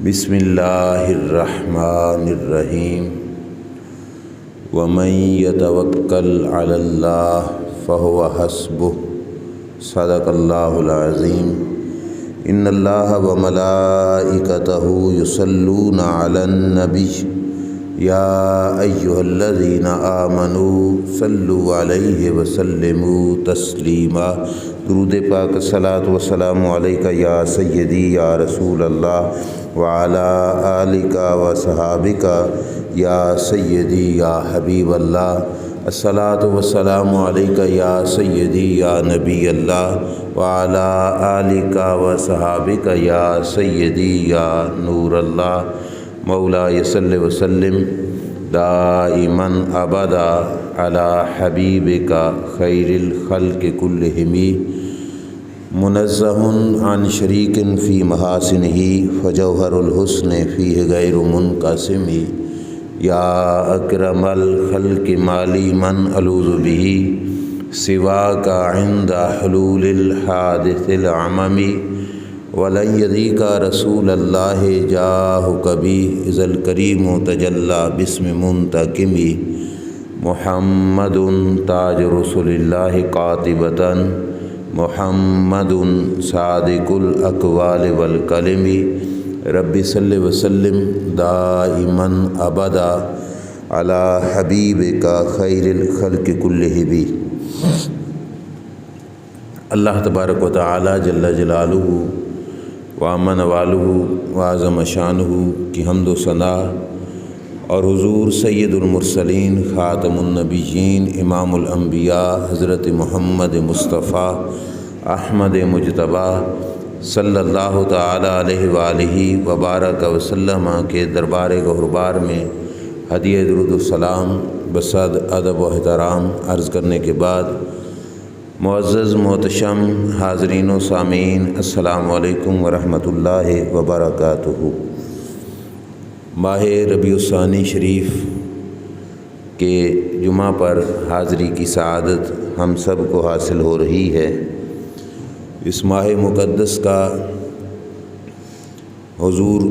بسم اللہ الرحمن الرحیم ومن یتوکل علی اللہ فہو حسبہ صدق اللہ العظیم ان اللہ وملائکتہ یصلون علی النبی یا ایہا الذین آمنوا صلوا علیہ وسلموا تسلیما۔ درود پاک صلاۃ و سلام علیکہ یا سیدی یا رسول اللہ وعلی آلک و صحابک یا سیدی یا حبیب اللہ۔ الصلاۃ والسلام علیکہ یا سیدی یا نبی اللہ وعلی آلک و صحابک یا سیدی یا نور اللہ۔ مولا صلی وسلم دائما ابدا علی حبیبک خیر الخلق کلہم منزہ عن شریک فی محاسنہ فجوہر الحسن فیہ غیر منقسم۔ یا اکرم الخلق مالی من الوذ بہ سواک عند حلول الحادث العمم ولن یدیک رسول اللہ جاہک بی اذ الکریم تجلی باسم منتقم۔ محمد تاج رسول اللہ قاطبۃ محمد صادق الاقوال والکلم۔ رب صلی وسلم دائما ابدا علی حبیبک خیر الخلق کلہم۔ اللہ تبارک و تعالی جل جلالہ وعم نوالہ وعظم شانہ کی حمد و ثنا اور حضور سید المرسلین خاتم النبیین امام الانبیاء حضرت محمد مصطفیٰ احمد مجتبیٰ صلی اللہ تعالی علیہ وآلہ وبارک وسلم کے دربار گہربار میں ہدیہ درود السلام بصد ادب و احترام عرض کرنے کے بعد، معزز محتشم حاضرین و سامعین، السلام علیکم ورحمۃ اللہ وبرکاتہ۔ ماہ ربیع الثانی شریف کے جمعہ پر حاضری کی سعادت ہم سب کو حاصل ہو رہی ہے۔ اس ماہ مقدس کا حضور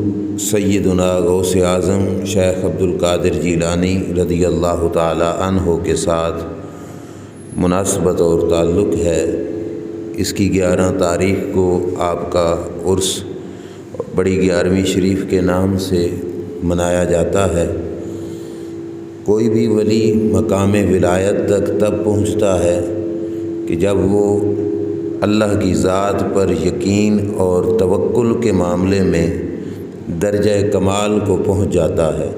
سیدنا غوث اعظم شیخ عبدالقادر جیلانی رضی اللہ تعالی عنہ کے ساتھ مناسبت اور تعلق ہے۔ اس کی 11 تاریخ کو آپ کا عرس بڑی 11ویں شریف کے نام سے منایا جاتا ہے۔ کوئی بھی ولی مقام ولایت تک تب پہنچتا ہے کہ جب وہ اللہ کی ذات پر یقین اور توکل کے معاملے میں درجہ کمال کو پہنچ جاتا ہے۔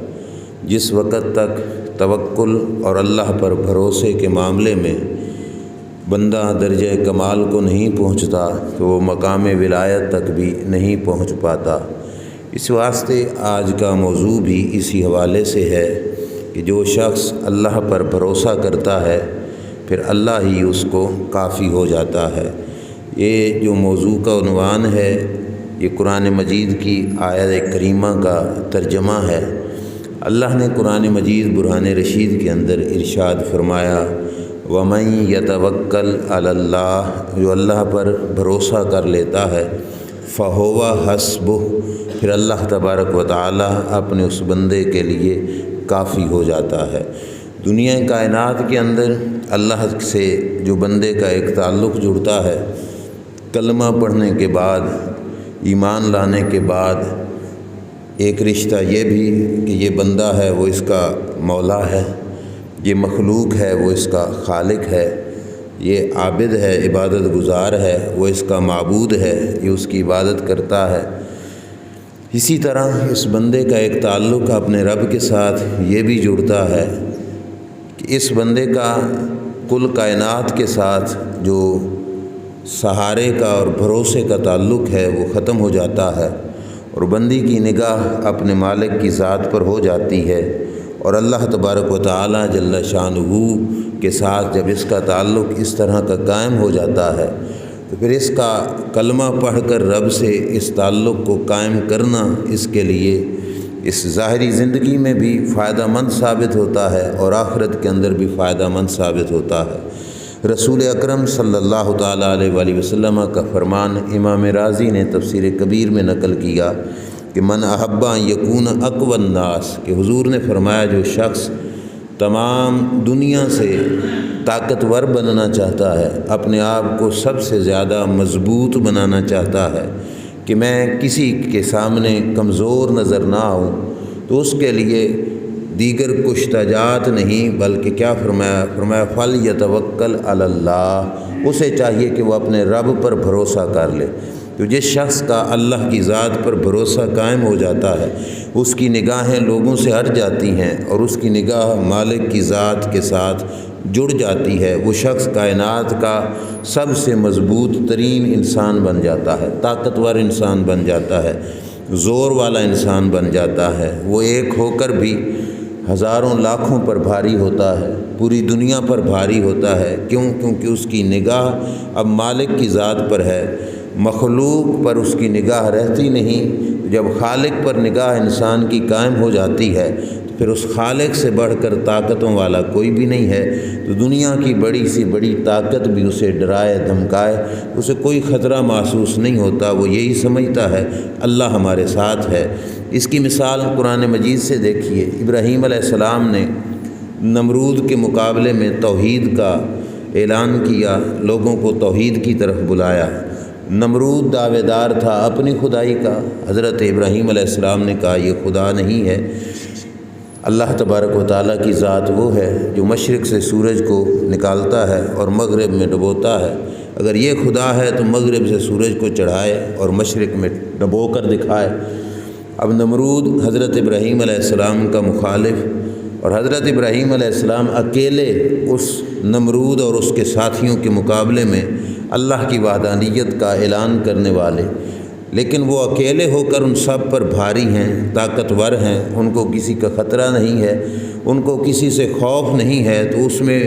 جس وقت تک توکل اور اللہ پر بھروسے کے معاملے میں بندہ درجہ کمال کو نہیں پہنچتا تو وہ مقام ولایت تک بھی نہیں پہنچ پاتا۔ اس واسطے آج کا موضوع بھی اسی حوالے سے ہے کہ جو شخص اللہ پر بھروسہ کرتا ہے پھر اللہ ہی اس کو کافی ہو جاتا ہے۔ یہ جو موضوع کا عنوان ہے یہ قرآن مجید کی آیت کریمہ کا ترجمہ ہے۔ اللہ نے قرآن مجید برہان رشید کے اندر ارشاد فرمایا وَمَن يَتَوَكَّلْ عَلَى اللَّهِ، جو اللہ پر بھروسہ کر لیتا ہے فَهُوَ حَسْبُهُ، پھر اللہ تبارک و تعالی اپنے اس بندے کے لیے کافی ہو جاتا ہے۔ دنیا کائنات کے اندر اللہ سے جو بندے کا ایک تعلق جڑتا ہے، کلمہ پڑھنے کے بعد، ایمان لانے کے بعد، ایک رشتہ یہ بھی کہ یہ بندہ ہے وہ اس کا مولا ہے، یہ مخلوق ہے وہ اس کا خالق ہے، یہ عابد ہے عبادت گزار ہے وہ اس کا معبود ہے، یہ اس کی عبادت کرتا ہے۔ اسی طرح اس بندے کا ایک تعلق اپنے رب کے ساتھ یہ بھی جڑتا ہے کہ اس بندے کا کل کائنات کے ساتھ جو سہارے کا اور بھروسے کا تعلق ہے وہ ختم ہو جاتا ہے اور بندی کی نگاہ اپنے مالک کی ذات پر ہو جاتی ہے، اور اللہ تبارک و تعالی جل شانہ کے ساتھ جب اس کا تعلق اس طرح کا قائم ہو جاتا ہے تو پھر اس کا کلمہ پڑھ کر رب سے اس تعلق کو قائم کرنا اس کے لیے اس ظاہری زندگی میں بھی فائدہ مند ثابت ہوتا ہے اور آخرت کے اندر بھی فائدہ مند ثابت ہوتا ہے۔ رسول اکرم صلی اللہ تعالیٰ علیہ وآلہ وسلم کا فرمان امام رازی نے تفسیر کبیر میں نقل کیا کہ من احبا یکون اقوی الناس، کہ حضور نے فرمایا جو شخص تمام دنیا سے طاقتور بننا چاہتا ہے، اپنے آپ کو سب سے زیادہ مضبوط بنانا چاہتا ہے کہ میں کسی کے سامنے کمزور نظر نہ آؤں، تو اس کے لیے دیگر کشتہ جات نہیں بلکہ کیا فرمایا فَلْيَتَوَكَّلْ عَلَى اللّہ، اسے چاہیے کہ وہ اپنے رب پر بھروسہ کر لے۔ تو جس شخص کا اللہ کی ذات پر بھروسہ قائم ہو جاتا ہے، اس کی نگاہیں لوگوں سے ہٹ جاتی ہیں اور اس کی نگاہ مالک کی ذات کے ساتھ جڑ جاتی ہے، وہ شخص کائنات کا سب سے مضبوط ترین انسان بن جاتا ہے، طاقتور انسان بن جاتا ہے، زور والا انسان بن جاتا ہے۔ وہ ایک ہو کر بھی ہزاروں لاکھوں پر بھاری ہوتا ہے، پوری دنیا پر بھاری ہوتا ہے۔ کیونکہ اس کی نگاہ اب مالک کی ذات پر ہے، مخلوق پر اس کی نگاہ رہتی نہیں۔ جب خالق پر نگاہ انسان کی قائم ہو جاتی ہے تو پھر اس خالق سے بڑھ کر طاقتوں والا کوئی بھی نہیں ہے، تو دنیا کی بڑی سی بڑی طاقت بھی اسے ڈرائے دھمکائے، اسے کوئی خطرہ محسوس نہیں ہوتا، وہ یہی سمجھتا ہے اللہ ہمارے ساتھ ہے۔ اس کی مثال قرآن مجید سے دیکھیے، ابراہیم علیہ السلام نے نمرود کے مقابلے میں توحید کا اعلان کیا، لوگوں کو توحید کی طرف بلایا۔ نمرود دعوے دار تھا اپنی خدائی کا، حضرت ابراہیم علیہ السلام نے کہا یہ خدا نہیں ہے، اللہ تبارک و تعالیٰ کی ذات وہ ہے جو مشرق سے سورج کو نکالتا ہے اور مغرب میں ڈبوتا ہے، اگر یہ خدا ہے تو مغرب سے سورج کو چڑھائے اور مشرق میں ڈبو کر دکھائے۔ اب نمرود حضرت ابراہیم علیہ السلام کا مخالف، اور حضرت ابراہیم علیہ السلام اکیلے اس نمرود اور اس کے ساتھیوں کے مقابلے میں اللہ کی وحدانیت کا اعلان کرنے والے، لیکن وہ اکیلے ہو کر ان سب پر بھاری ہیں، طاقتور ہیں، ان کو کسی کا خطرہ نہیں ہے، ان کو کسی سے خوف نہیں ہے۔ تو اس میں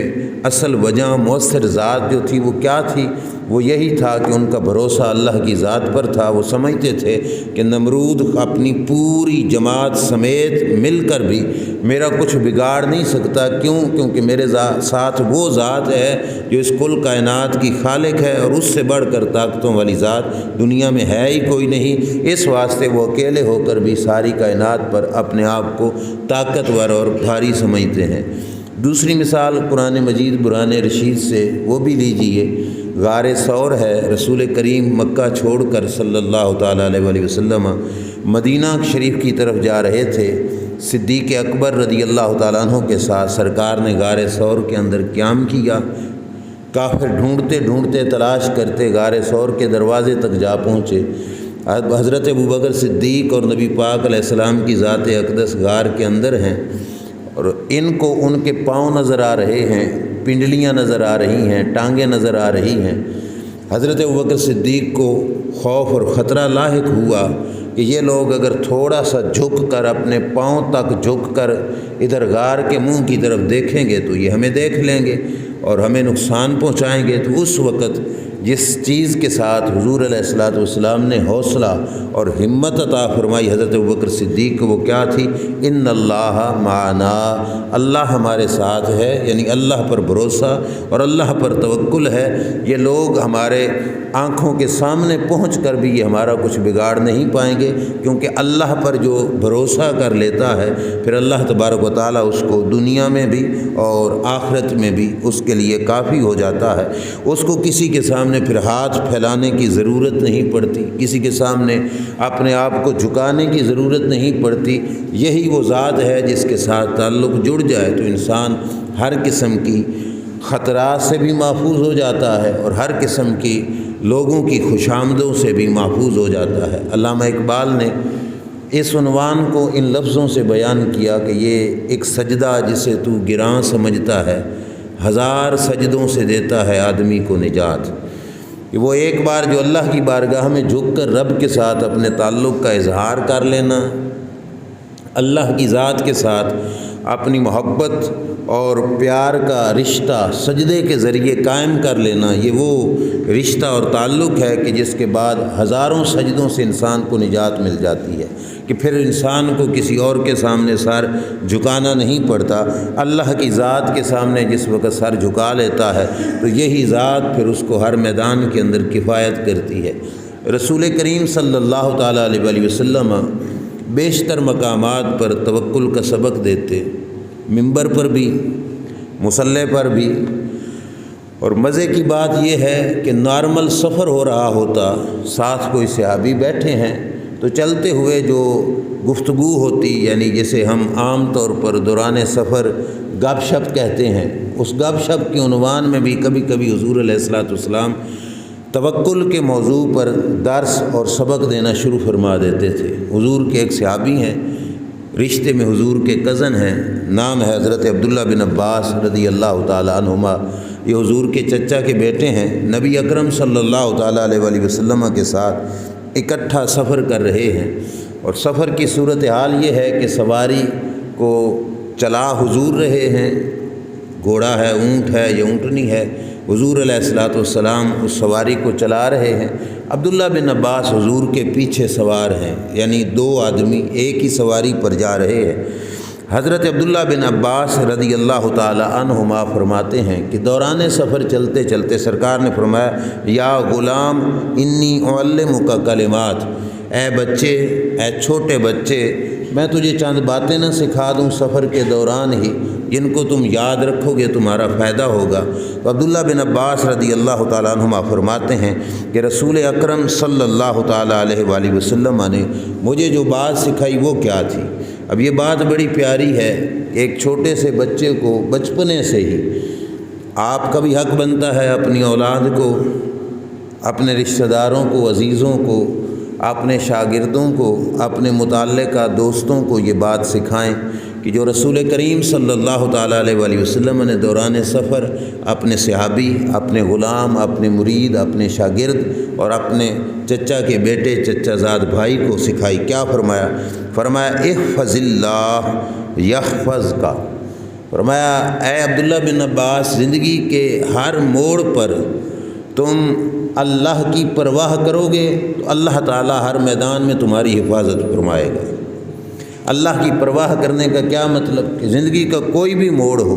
اصل وجہ مؤثر ذات جو تھی وہ کیا تھی؟ وہ یہی تھا کہ ان کا بھروسہ اللہ کی ذات پر تھا۔ وہ سمجھتے تھے کہ نمرود اپنی پوری جماعت سمیت مل کر بھی میرا کچھ بگاڑ نہیں سکتا، کیونکہ میرے ساتھ وہ ذات ہے جو اس کل کائنات کی خالق ہے، اور اس سے بڑھ کر طاقتوں والی ذات دنیا میں ہے ہی کوئی نہیں۔ اس واسطے وہ اکیلے ہو کر بھی ساری کائنات پر اپنے آپ کو طاقتور اور بھاری سمجھتے ہیں۔ دوسری مثال قرآن مجید برہان رشید سے وہ بھی لیجئے، غار ثور ہے، رسول کریم مکہ چھوڑ کر صلی اللہ تعالیٰ علیہ وآلہ وسلم مدینہ شریف کی طرف جا رہے تھے۔ صدیق اکبر رضی اللہ تعالیٰ عنہ کے ساتھ سرکار نے غار ثور کے اندر قیام کیا۔ کافر ڈھونڈتے ڈھونڈتے تلاش کرتے غار ثور کے دروازے تک جا پہنچے۔ حضرت ابوبکر صدیق اور نبی پاک علیہ السلام کی ذات اقدس غار کے اندر ہیں، اور ان کو ان کے پاؤں نظر آ رہے ہیں، پنڈلیاں نظر آ رہی ہیں، ٹانگیں نظر آ رہی ہیں۔ حضرت ابوبکر صدیق کو خوف اور خطرہ لاحق ہوا کہ یہ لوگ اگر تھوڑا سا جھک کر اپنے پاؤں تک جھک کر ادھر غار کے منہ کی طرف دیکھیں گے تو یہ ہمیں دیکھ لیں گے اور ہمیں نقصان پہنچائیں گے۔ تو اس وقت جس چیز کے ساتھ حضور علیہ الصلوۃ والسلام نے حوصلہ اور ہمت عطا فرمائی حضرت ابوبکر صدیق کو، وہ کیا تھی؟ ان اللہ معنا، اللہ ہمارے ساتھ ہے، یعنی اللہ پر بھروسہ اور اللہ پر توکل ہے۔ یہ لوگ ہمارے آنکھوں کے سامنے پہنچ کر بھی یہ ہمارا کچھ بگاڑ نہیں پائیں گے، کیونکہ اللہ پر جو بھروسہ کر لیتا ہے پھر اللہ تبارک و تعالیٰ اس کو دنیا میں بھی اور آخرت میں بھی اس کے لیے کافی ہو جاتا ہے۔ اس کو کسی کے سامنے پھر ہاتھ پھیلانے کی ضرورت نہیں پڑتی، کسی کے سامنے اپنے آپ کو جھکانے کی ضرورت نہیں پڑتی۔ یہی وہ ذات ہے جس کے ساتھ تعلق جڑ جائے تو انسان ہر قسم کی خطرات سے بھی محفوظ ہو جاتا ہے اور ہر قسم کی لوگوں کی خوشامدوں سے بھی محفوظ ہو جاتا ہے۔ علامہ اقبال نے اس عنوان کو ان لفظوں سے بیان کیا کہ یہ ایک سجدہ جسے تو گراں سمجھتا ہے، ہزار سجدوں سے دیتا ہے آدمی کو نجات۔ کہ وہ ایک بار جو اللہ کی بارگاہ میں جھک کر رب کے ساتھ اپنے تعلق کا اظہار کر لینا، اللہ کی ذات کے ساتھ اپنی محبت اور پیار کا رشتہ سجدے کے ذریعے قائم کر لینا، یہ وہ رشتہ اور تعلق ہے کہ جس کے بعد ہزاروں سجدوں سے انسان کو نجات مل جاتی ہے، کہ پھر انسان کو کسی اور کے سامنے سر جھکانا نہیں پڑتا۔ اللہ کی ذات کے سامنے جس وقت سر جھکا لیتا ہے تو یہی ذات پھر اس کو ہر میدان کے اندر کفایت کرتی ہے۔ رسول کریم صلی اللہ تعالیٰ علیہ وسلم بیشتر مقامات پر توکل کا سبق دیتے، منبر پر بھی، مصلی پر بھی۔ اور مزے کی بات یہ ہے کہ نارمل سفر ہو رہا ہوتا، ساتھ کوئی صحابی بیٹھے ہیں، تو چلتے ہوئے جو گفتگو ہوتی، یعنی جسے ہم عام طور پر دوران سفر گپ شپ کہتے ہیں، اس گپ شپ کے عنوان میں بھی کبھی کبھی حضور علیہ الصلوۃ والسلام توکل کے موضوع پر درس اور سبق دینا شروع فرما دیتے تھے۔ حضور کے ایک صحابی ہیں، رشتے میں حضور کے کزن ہیں، نام ہے حضرت عبداللہ بن عباس رضی اللہ تعالی عنہما۔ یہ حضور کے چچا کے بیٹے ہیں، نبی اکرم صلی اللہ تعالیٰ علیہ وآلہ وسلم کے ساتھ اکٹھا سفر کر رہے ہیں، اور سفر کی صورتحال یہ ہے کہ سواری کو چلا حضور رہے ہیں، گھوڑا ہے، اونٹ ہے یا اونٹنی ہے، حضور علیہ الصلوۃ والسلام اس سواری کو چلا رہے ہیں۔ عبداللہ بن عباس حضور کے پیچھے سوار ہیں، یعنی دو آدمی ایک ہی سواری پر جا رہے ہیں۔ حضرت عبداللہ بن عباس رضی اللہ تعالی عنہما فرماتے ہیں کہ دوران سفر چلتے چلتے سرکار نے فرمایا، یا غلام انی اعلمک کلمات، اے بچے، اے چھوٹے بچے، میں تجھے چند باتیں نہ سکھا دوں سفر کے دوران ہی، جن کو تم یاد رکھو گے تمہارا فائدہ ہوگا۔ تو عبداللہ بن عباس رضی اللہ تعالیٰ عنہما فرماتے ہیں کہ رسول اکرم صلی اللہ تعالیٰ علیہ وآلہ وسلم نے مجھے جو بات سکھائی وہ کیا تھی؟ اب یہ بات بڑی پیاری ہے کہ ایک چھوٹے سے بچے کو بچپنے سے ہی آپ کا بھی حق بنتا ہے اپنی اولاد کو، اپنے رشتہ داروں کو، عزیزوں کو، اپنے شاگردوں کو، اپنے متعلقہ دوستوں کو یہ بات سکھائیں کہ جو رسول کریم صلی اللہ تعالیٰ علیہ وآلہ وسلم نے دوران سفر اپنے صحابی، اپنے غلام، اپنے مرید، اپنے شاگرد اور اپنے چچا کے بیٹے چچا زاد بھائی کو سکھائی۔ کیا فرمایا؟ فرمایا احفظ اللہ یحفظ کا۔ فرمایا اے عبداللہ بن عباس، زندگی کے ہر موڑ پر تم اللہ کی پرواہ کرو گے تو اللہ تعالیٰ ہر میدان میں تمہاری حفاظت فرمائے گا۔ اللہ کی پرواہ کرنے کا کیا مطلب؟ کہ زندگی کا کوئی بھی موڑ ہو،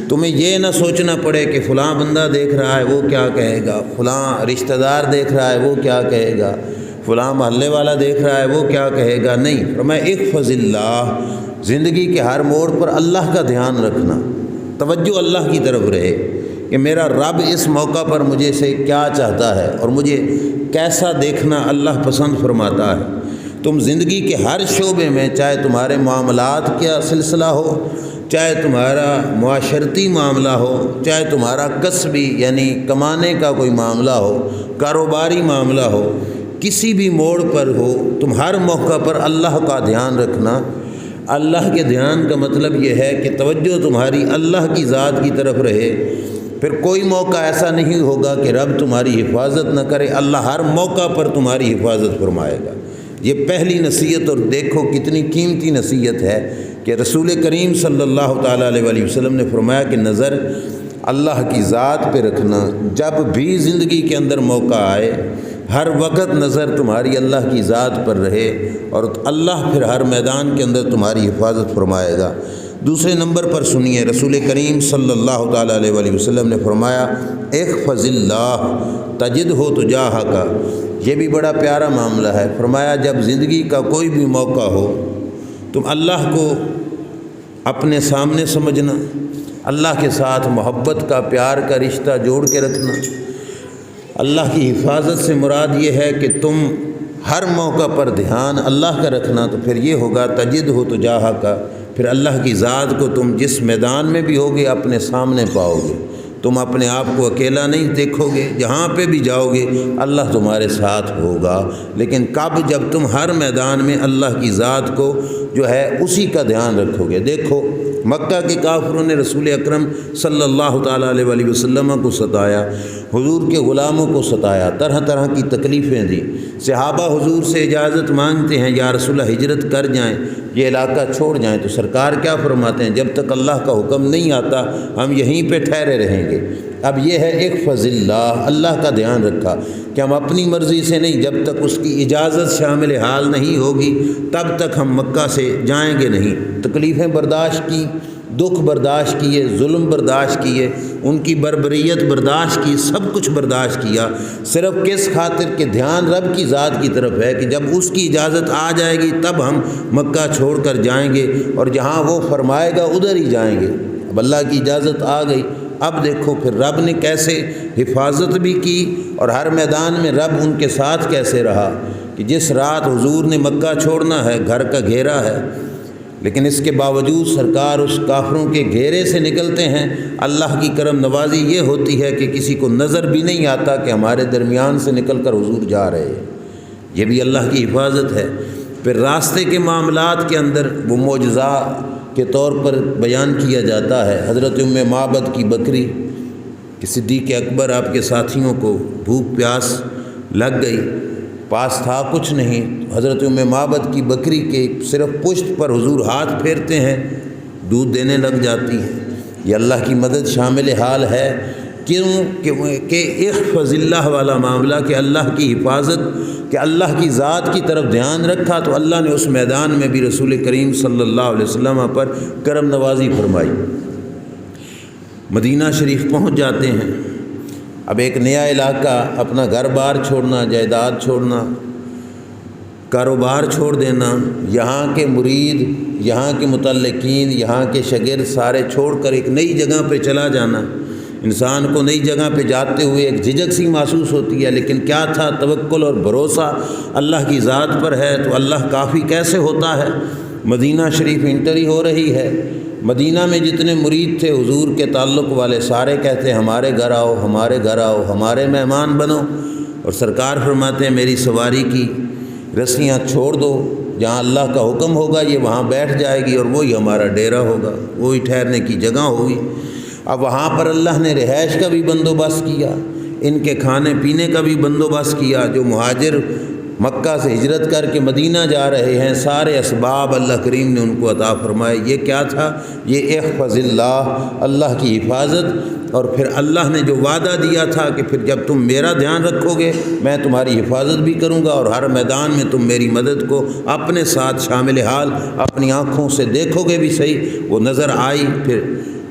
تمہیں یہ نہ سوچنا پڑے کہ فلاں بندہ دیکھ رہا ہے وہ کیا کہے گا، فلاں رشتہ دار دیکھ رہا ہے وہ کیا کہے گا، فلاں محلے والا دیکھ رہا ہے وہ کیا کہے گا۔ نہیں، فرمایا احفظ اللہ، زندگی کے ہر موڑ پر اللہ کا دھیان رکھنا، توجہ اللہ کی طرف رہے کہ میرا رب اس موقع پر مجھے سے کیا چاہتا ہے اور مجھے کیسا دیکھنا اللہ پسند فرماتا ہے۔ تم زندگی کے ہر شعبے میں، چاہے تمہارے معاملات کا سلسلہ ہو، چاہے تمہارا معاشرتی معاملہ ہو، چاہے تمہارا کسبی یعنی کمانے کا کوئی معاملہ ہو، کاروباری معاملہ ہو، کسی بھی موڑ پر ہو، تم ہر موقع پر اللہ کا دھیان رکھنا۔ اللہ کے دھیان کا مطلب یہ ہے کہ توجہ تمہاری اللہ کی ذات کی طرف رہے، پھر کوئی موقع ایسا نہیں ہوگا کہ رب تمہاری حفاظت نہ کرے، اللہ ہر موقع پر تمہاری حفاظت فرمائے گا۔ یہ پہلی نصیحت، اور دیکھو کتنی قیمتی نصیحت ہے کہ رسول کریم صلی اللہ تعالیٰ علیہ وآلہ وسلم نے فرمایا کہ نظر اللہ کی ذات پہ رکھنا، جب بھی زندگی کے اندر موقع آئے ہر وقت نظر تمہاری اللہ کی ذات پر رہے، اور اللہ پھر ہر میدان کے اندر تمہاری حفاظت فرمائے گا۔ دوسرے نمبر پر سنیے، رسول کریم صلی اللہ تعالیٰ علیہ وآلہ وسلم نے فرمایا احفظ اللہ تجدہ تجاہک۔ یہ بھی بڑا پیارا معاملہ ہے۔ فرمایا جب زندگی کا کوئی بھی موقع ہو تم اللہ کو اپنے سامنے سمجھنا، اللہ کے ساتھ محبت کا، پیار کا رشتہ جوڑ کے رکھنا۔ اللہ کی حفاظت سے مراد یہ ہے کہ تم ہر موقع پر دھیان اللہ کا رکھنا، تو پھر یہ ہوگا تجدہ تجاہک، پھر اللہ کی ذات کو تم جس میدان میں بھی ہوگے اپنے سامنے پاؤ گے۔ تم اپنے آپ کو اکیلا نہیں دیکھو گے، جہاں پہ بھی جاؤ گے اللہ تمہارے ساتھ ہوگا۔ لیکن کب؟ جب تم ہر میدان میں اللہ کی ذات کو جو ہے اسی کا دھیان رکھو گے۔ دیکھو مکہ کے کافروں نے رسول اکرم صلی اللہ تعالیٰ علیہ وآلہ وسلم کو ستایا، حضور کے غلاموں کو ستایا، طرح طرح کی تکلیفیں دی۔ صحابہ حضور سے اجازت مانگتے ہیں یا رسول اللہ ہجرت کر جائیں، یہ علاقہ چھوڑ جائیں، تو سرکار کیا فرماتے ہیں؟ جب تک اللہ کا حکم نہیں آتا ہم یہیں پہ ٹھہرے رہیں گے۔ اب یہ ہے احفظ اللہ، اللہ کا دھیان رکھا کہ ہم اپنی مرضی سے نہیں، جب تک اس کی اجازت شامل حال نہیں ہوگی تب تک ہم مکہ سے جائیں گے نہیں۔ تکلیفیں برداشت کی، دکھ برداشت کیے، ظلم برداشت کیے، ان کی بربریت برداشت کی، سب کچھ برداشت کیا، صرف کس خاطر کہ دھیان رب کی ذات کی طرف ہے کہ جب اس کی اجازت آ جائے گی تب ہم مکہ چھوڑ کر جائیں گے اور جہاں وہ فرمائے گا ادھر ہی جائیں گے۔ اب اللہ کی اجازت آ گئی، اب دیکھو پھر رب نے کیسے حفاظت بھی کی اور ہر میدان میں رب ان کے ساتھ کیسے رہا کہ جس رات حضور نے مکہ چھوڑنا ہے، گھر کا گھیرا ہے، لیکن اس کے باوجود سرکار اس کافروں کے گھیرے سے نکلتے ہیں۔ اللہ کی کرم نوازی یہ ہوتی ہے کہ کسی کو نظر بھی نہیں آتا کہ ہمارے درمیان سے نکل کر حضور جا رہے ہیں، یہ بھی اللہ کی حفاظت ہے۔ پھر راستے کے معاملات کے اندر وہ معجزہ کے طور پر بیان کیا جاتا ہے، حضرت ام معبد کی بکری کہ صدیق اکبر آپ کے ساتھیوں کو بھوک پیاس لگ گئی، پاس تھا کچھ نہیں، حضرت ام معبد کی بکری کے صرف پشت پر حضور ہاتھ پھیرتے ہیں، دودھ دینے لگ جاتی ہے۔ یہ اللہ کی مدد شامل حال ہے، کیوں کہ احفظ اللہ والا معاملہ کہ اللہ کی حفاظت، کہ اللہ کی ذات کی طرف دھیان رکھا تو اللہ نے اس میدان میں بھی رسول کریم صلی اللہ علیہ وسلم پر کرم نوازی فرمائی۔ مدینہ شریف پہنچ جاتے ہیں، اب ایک نیا علاقہ، اپنا گھر بار چھوڑنا، جائیداد چھوڑنا، کاروبار چھوڑ دینا، یہاں کے مرید، یہاں کے متعلقین، یہاں کے شاگرد سارے چھوڑ کر ایک نئی جگہ پہ چلا جانا، انسان کو نئی جگہ پہ جاتے ہوئے ایک جھجک سی محسوس ہوتی ہے، لیکن کیا تھا، توکل اور بھروسہ اللہ کی ذات پر ہے تو اللہ کافی کیسے ہوتا ہے۔ مدینہ شریف انٹری ہو رہی ہے، مدینہ میں جتنے مرید تھے حضور کے تعلق والے سارے کہتے ہیں ہمارے گھر آؤ، ہمارے گھر آؤ، ہمارے مہمان بنو، اور سرکار فرماتے ہیں میری سواری کی رسیاں چھوڑ دو، جہاں اللہ کا حکم ہوگا یہ وہاں بیٹھ جائے گی اور وہی ہمارا ڈیرا ہوگا، وہی ٹھہرنے کی جگہ ہوگی۔ اب وہاں پر اللہ نے رہائش کا بھی بندوبست کیا، ان کے کھانے پینے کا بھی بندوبست کیا۔ جو مہاجر مکہ سے ہجرت کر کے مدینہ جا رہے ہیں، سارے اسباب اللہ کریم نے ان کو عطا فرمائے۔ یہ کیا تھا؟ یہ احفظ اللہ، اللہ کی حفاظت، اور پھر اللہ نے جو وعدہ دیا تھا کہ پھر جب تم میرا دھیان رکھو گے میں تمہاری حفاظت بھی کروں گا اور ہر میدان میں تم میری مدد کو اپنے ساتھ شامل حال اپنی آنکھوں سے دیکھو گے بھی صحیح۔ وہ نظر آئی۔ پھر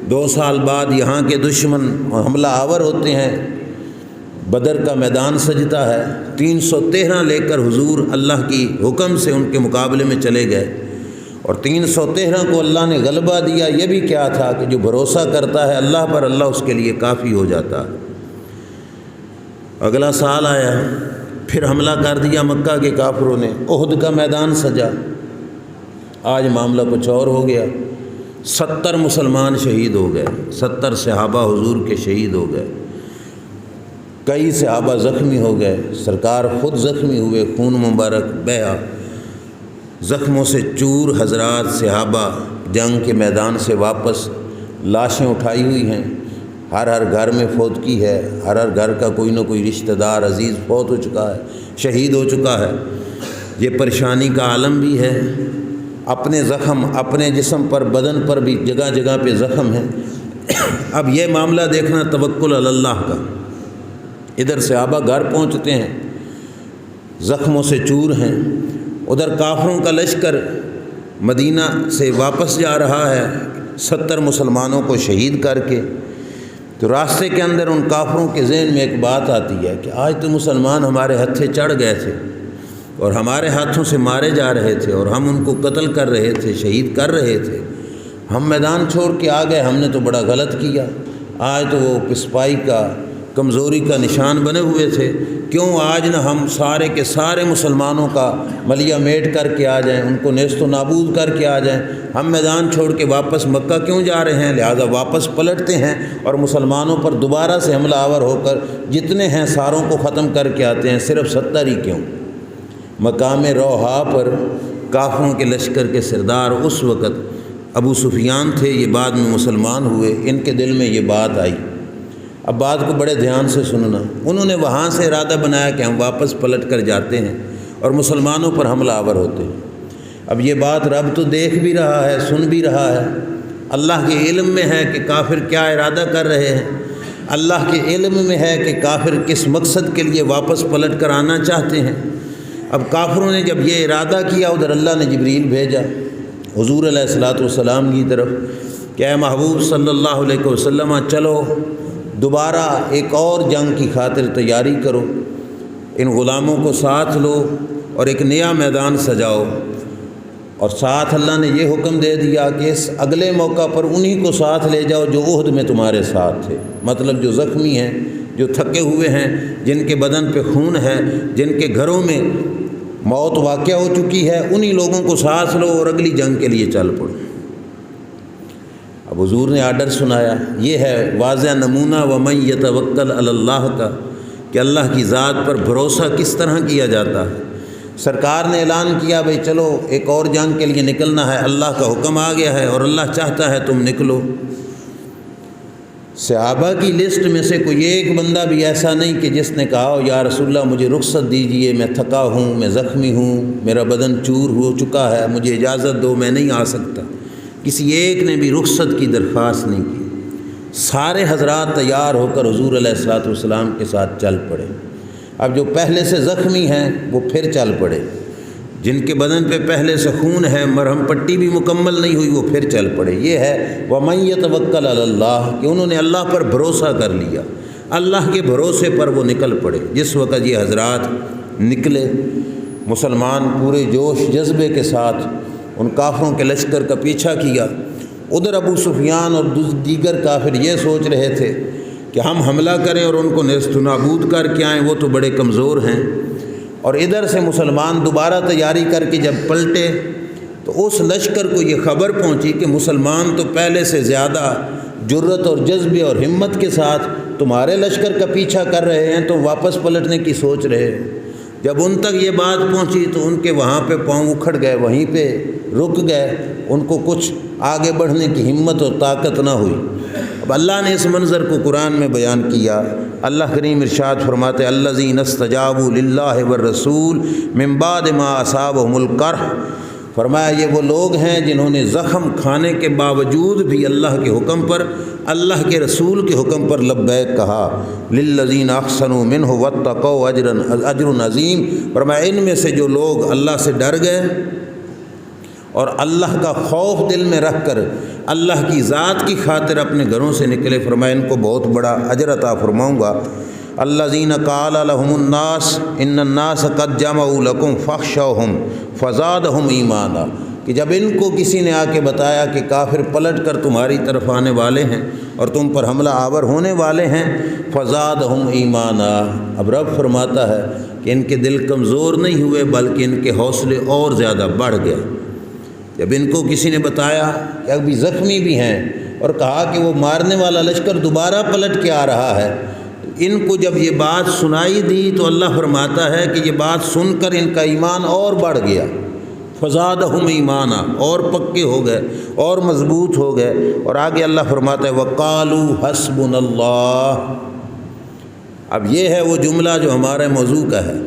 2 سال بعد یہاں کے دشمن حملہ آور ہوتے ہیں، بدر کا میدان سجتا ہے، 313 لے کر حضور اللہ کی حکم سے ان کے مقابلے میں چلے گئے، اور 313 کو اللہ نے غلبہ دیا۔ یہ بھی کیا تھا کہ جو بھروسہ کرتا ہے اللہ پر، اللہ اس کے لیے کافی ہو جاتا۔ اگلا سال آیا، پھر حملہ کر دیا مکہ کے کافروں نے، احد کا میدان سجا۔ آج معاملہ کچھ اور ہو گیا، 70 مسلمان شہید ہو گئے، 70 صحابہ حضور کے شہید ہو گئے، کئی صحابہ زخمی ہو گئے، سرکار خود زخمی ہوئے، خون مبارک بہا، زخموں سے چور حضرات صحابہ جنگ کے میدان سے واپس، لاشیں اٹھائی ہوئی ہیں، ہر گھر میں فوت کی ہے، ہر گھر کا کوئی نہ کوئی رشتہ دار عزیز فوت ہو چکا ہے، شہید ہو چکا ہے۔ یہ پریشانی کا عالم بھی ہے، اپنے زخم اپنے جسم پر، بدن پر بھی جگہ جگہ پہ زخم ہیں۔ اب یہ معاملہ دیکھنا توکل علی اللہ کا، ادھر صحابہ گھر پہنچتے ہیں، زخموں سے چور ہیں، ادھر کافروں کا لشکر مدینہ سے واپس جا رہا ہے 70 مسلمانوں کو شہید کر کے۔ تو راستے کے اندر ان کافروں کے ذہن میں ایک بات آتی ہے کہ آج تو مسلمان ہمارے ہتھے چڑھ گئے تھے اور ہمارے ہاتھوں سے مارے جا رہے تھے اور ہم ان کو قتل کر رہے تھے، شہید کر رہے تھے، ہم میدان چھوڑ کے آ گئے، ہم نے تو بڑا غلط کیا۔ آج تو وہ پسپائی کا، کمزوری کا نشان بنے ہوئے تھے، کیوں آج نہ ہم سارے کے سارے مسلمانوں کا ملیہ میٹ کر کے آ جائیں، ان کو نیست و نابود کر کے آ جائیں۔ ہم میدان چھوڑ کے واپس مکہ کیوں جا رہے ہیں؟ لہذا واپس پلٹتے ہیں اور مسلمانوں پر دوبارہ سے حملہ آور ہو کر جتنے ہیں ساروں کو ختم کر کے آتے ہیں، صرف 70 ہی کیوں؟ مقام روحا پر کافروں کے لشکر کے سردار اس وقت ابو سفیان تھے، یہ بعد میں مسلمان ہوئے، ان کے دل میں یہ بات آئی۔ اب بات کو بڑے دھیان سے سننا، انہوں نے وہاں سے ارادہ بنایا کہ ہم واپس پلٹ کر جاتے ہیں اور مسلمانوں پر حملہ آور ہوتے ہیں۔ اب یہ بات رب تو دیکھ بھی رہا ہے، سن بھی رہا ہے، اللہ کے علم میں ہے کہ کافر کیا ارادہ کر رہے ہیں، اللہ کے علم میں ہے کہ کافر کس مقصد کے لیے واپس پلٹ کر آنا چاہتے ہیں۔ اب کافروں نے جب یہ ارادہ کیا، ادھر اللہ نے جبریل بھیجا حضور علیہ الصلوۃ والسلام کی طرف کہ اے محبوب صلی اللہ علیہ وسلم چلو دوبارہ ایک اور جنگ کی خاطر تیاری کرو، ان غلاموں کو ساتھ لو اور ایک نیا میدان سجاؤ۔ اور ساتھ اللہ نے یہ حکم دے دیا کہ اس اگلے موقع پر انہی کو ساتھ لے جاؤ جو احد میں تمہارے ساتھ تھے، مطلب جو زخمی ہیں، جو تھکے ہوئے ہیں، جن کے بدن پہ خون ہے، جن کے گھروں میں موت واقع ہو چکی ہے، انہی لوگوں کو ساتھ لو اور اگلی جنگ کے لیے چل پڑو۔ اب حضور نے آرڈر سنایا، یہ ہے واضح نمونہ وَمَن يَتَوَكَّلْ عَلَى اللَّهِ کا کہ اللہ کی ذات پر بھروسہ کس طرح کیا جاتا ہے۔ سرکار نے اعلان کیا بھئی چلو ایک اور جنگ کے لیے نکلنا ہے، اللہ کا حکم آ گیا ہے اور اللہ چاہتا ہے تم نکلو۔ صحابہ کی لسٹ میں سے کوئی ایک بندہ بھی ایسا نہیں کہ جس نے کہا یا رسول اللہ مجھے رخصت دیجئے، میں تھکا ہوں، میں زخمی ہوں، میرا بدن چور ہو چکا ہے، مجھے اجازت دو، میں نہیں آ سکتا۔ کسی ایک نے بھی رخصت کی درخواست نہیں کی۔ سارے حضرات تیار ہو کر حضور علیہ الصلوۃ والسلام کے ساتھ چل پڑے۔ اب جو پہلے سے زخمی ہیں وہ پھر چل پڑے، جن کے بدن پہ پہلے سے خون ہے، مرہم پٹی بھی مکمل نہیں ہوئی، وہ پھر چل پڑے۔ یہ ہے وَمَن يَتَوَكَّلْ عَلَى اللَّهِ کہ انہوں نے اللہ پر بھروسہ کر لیا، اللہ کے بھروسے پر وہ نکل پڑے۔ جس وقت یہ حضرات نکلے، مسلمان پورے جوش جذبے کے ساتھ ان کافروں کے لشکر کا پیچھا کیا۔ ادھر ابو سفیان اور دیگر کافر یہ سوچ رہے تھے کہ ہم حملہ کریں اور ان کو نیست و نابود کر کے آئیں، وہ تو بڑے کمزور ہیں۔ اور ادھر سے مسلمان دوبارہ تیاری کر کے جب پلٹے تو اس لشکر کو یہ خبر پہنچی کہ مسلمان تو پہلے سے زیادہ جرت اور جذبے اور ہمت کے ساتھ تمہارے لشکر کا پیچھا کر رہے ہیں، تو واپس پلٹنے کی سوچ رہے ہیں۔ جب ان تک یہ بات پہنچی تو ان کے وہاں پہ پاؤں اکھڑ گئے، وہیں پہ رک گئے، ان کو کچھ آگے بڑھنے کی ہمت اور طاقت نہ ہوئی۔ اب اللہ نے اس منظر کو قرآن میں بیان کیا۔ اللہ کریم ارشاد فرماتے الذین استجابوا للہ والرسول من بعد ما اصابهم القرح، فرمایا یہ وہ لوگ ہیں جنہوں نے زخم کھانے کے باوجود بھی اللہ کے حکم پر، اللہ کے رسول کے حکم پر لبیک کہا۔ للذین احسنوا منہ واتقوا اجر عظیم، فرمایا ان میں سے جو لوگ اللہ سے ڈر گئے اور اللہ کا خوف دل میں رکھ کر اللہ کی ذات کی خاطر اپنے گھروں سے نکلے، فرمایا ان کو بہت بڑا اجر عطا فرماؤں گا۔ الذین قال لهم الناس ان الناس قد جمعوا لكم فاخشوهم فزادهم ایمانا، کہ جب ان کو کسی نے آ کے بتایا کہ کافر پلٹ کر تمہاری طرف آنے والے ہیں اور تم پر حملہ آور ہونے والے ہیں، فزادهم ایمانا، اب رب فرماتا ہے کہ ان کے دل کمزور نہیں ہوئے بلکہ ان کے حوصلے اور زیادہ بڑھ گئے۔ جب ان کو کسی نے بتایا کہ ابھی زخمی بھی ہیں اور کہا کہ وہ مارنے والا لشکر دوبارہ پلٹ کے آ رہا ہے، تو ان کو جب یہ بات سنائی دی تو اللہ فرماتا ہے کہ یہ بات سن کر ان کا ایمان اور بڑھ گیا، فزادہم ایمانا، اور پکے ہو گئے اور مضبوط ہو گئے۔ اور آگے اللہ فرماتا ہے وقالوا حسبنا اللہ۔ اب یہ ہے وہ جملہ جو ہمارے موضوع کا ہے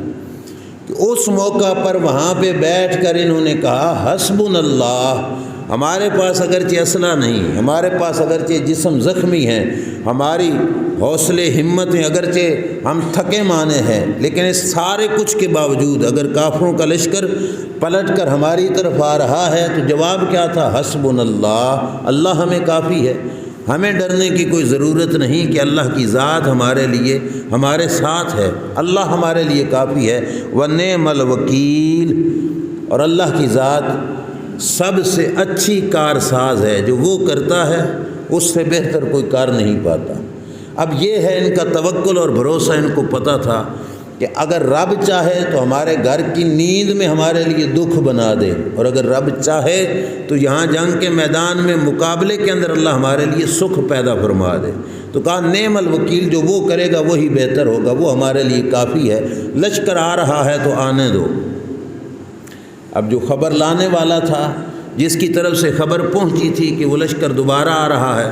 کہ اس موقع پر وہاں پہ بیٹھ کر انہوں نے کہا حسبنا اللہ، ہمارے پاس اگرچہ اسلحہ نہیں، ہمارے پاس اگرچہ جسم زخمی ہیں، ہماری حوصلے ہمتیں اگرچہ ہم تھکے مانے ہیں، لیکن اس سارے کچھ کے باوجود اگر کافروں کا لشکر پلٹ کر ہماری طرف آ رہا ہے تو جواب کیا تھا؟ حسبنا اللہ، اللہ ہمیں کافی ہے، ہمیں ڈرنے کی کوئی ضرورت نہیں کہ اللہ کی ذات ہمارے لیے ہمارے ساتھ ہے، اللہ ہمارے لیے کافی ہے۔ وَنِعْمَ الْوَكِيلُ، اور اللہ کی ذات سب سے اچھی کارساز ہے، جو وہ کرتا ہے اس سے بہتر کوئی کار نہیں پاتا۔ اب یہ ہے ان کا توکل اور بھروسہ، ان کو پتہ تھا کہ اگر رب چاہے تو ہمارے گھر کی نیند میں ہمارے لیے دکھ بنا دے، اور اگر رب چاہے تو یہاں جنگ کے میدان میں مقابلے کے اندر اللہ ہمارے لیے سکھ پیدا فرما دے۔ تو کہا نعم الوکیل، جو وہ کرے گا وہی بہتر ہوگا، وہ ہمارے لیے کافی ہے، لشکر آ رہا ہے تو آنے دو۔ اب جو خبر لانے والا تھا، جس کی طرف سے خبر پہنچی تھی کہ وہ لشکر دوبارہ آ رہا ہے،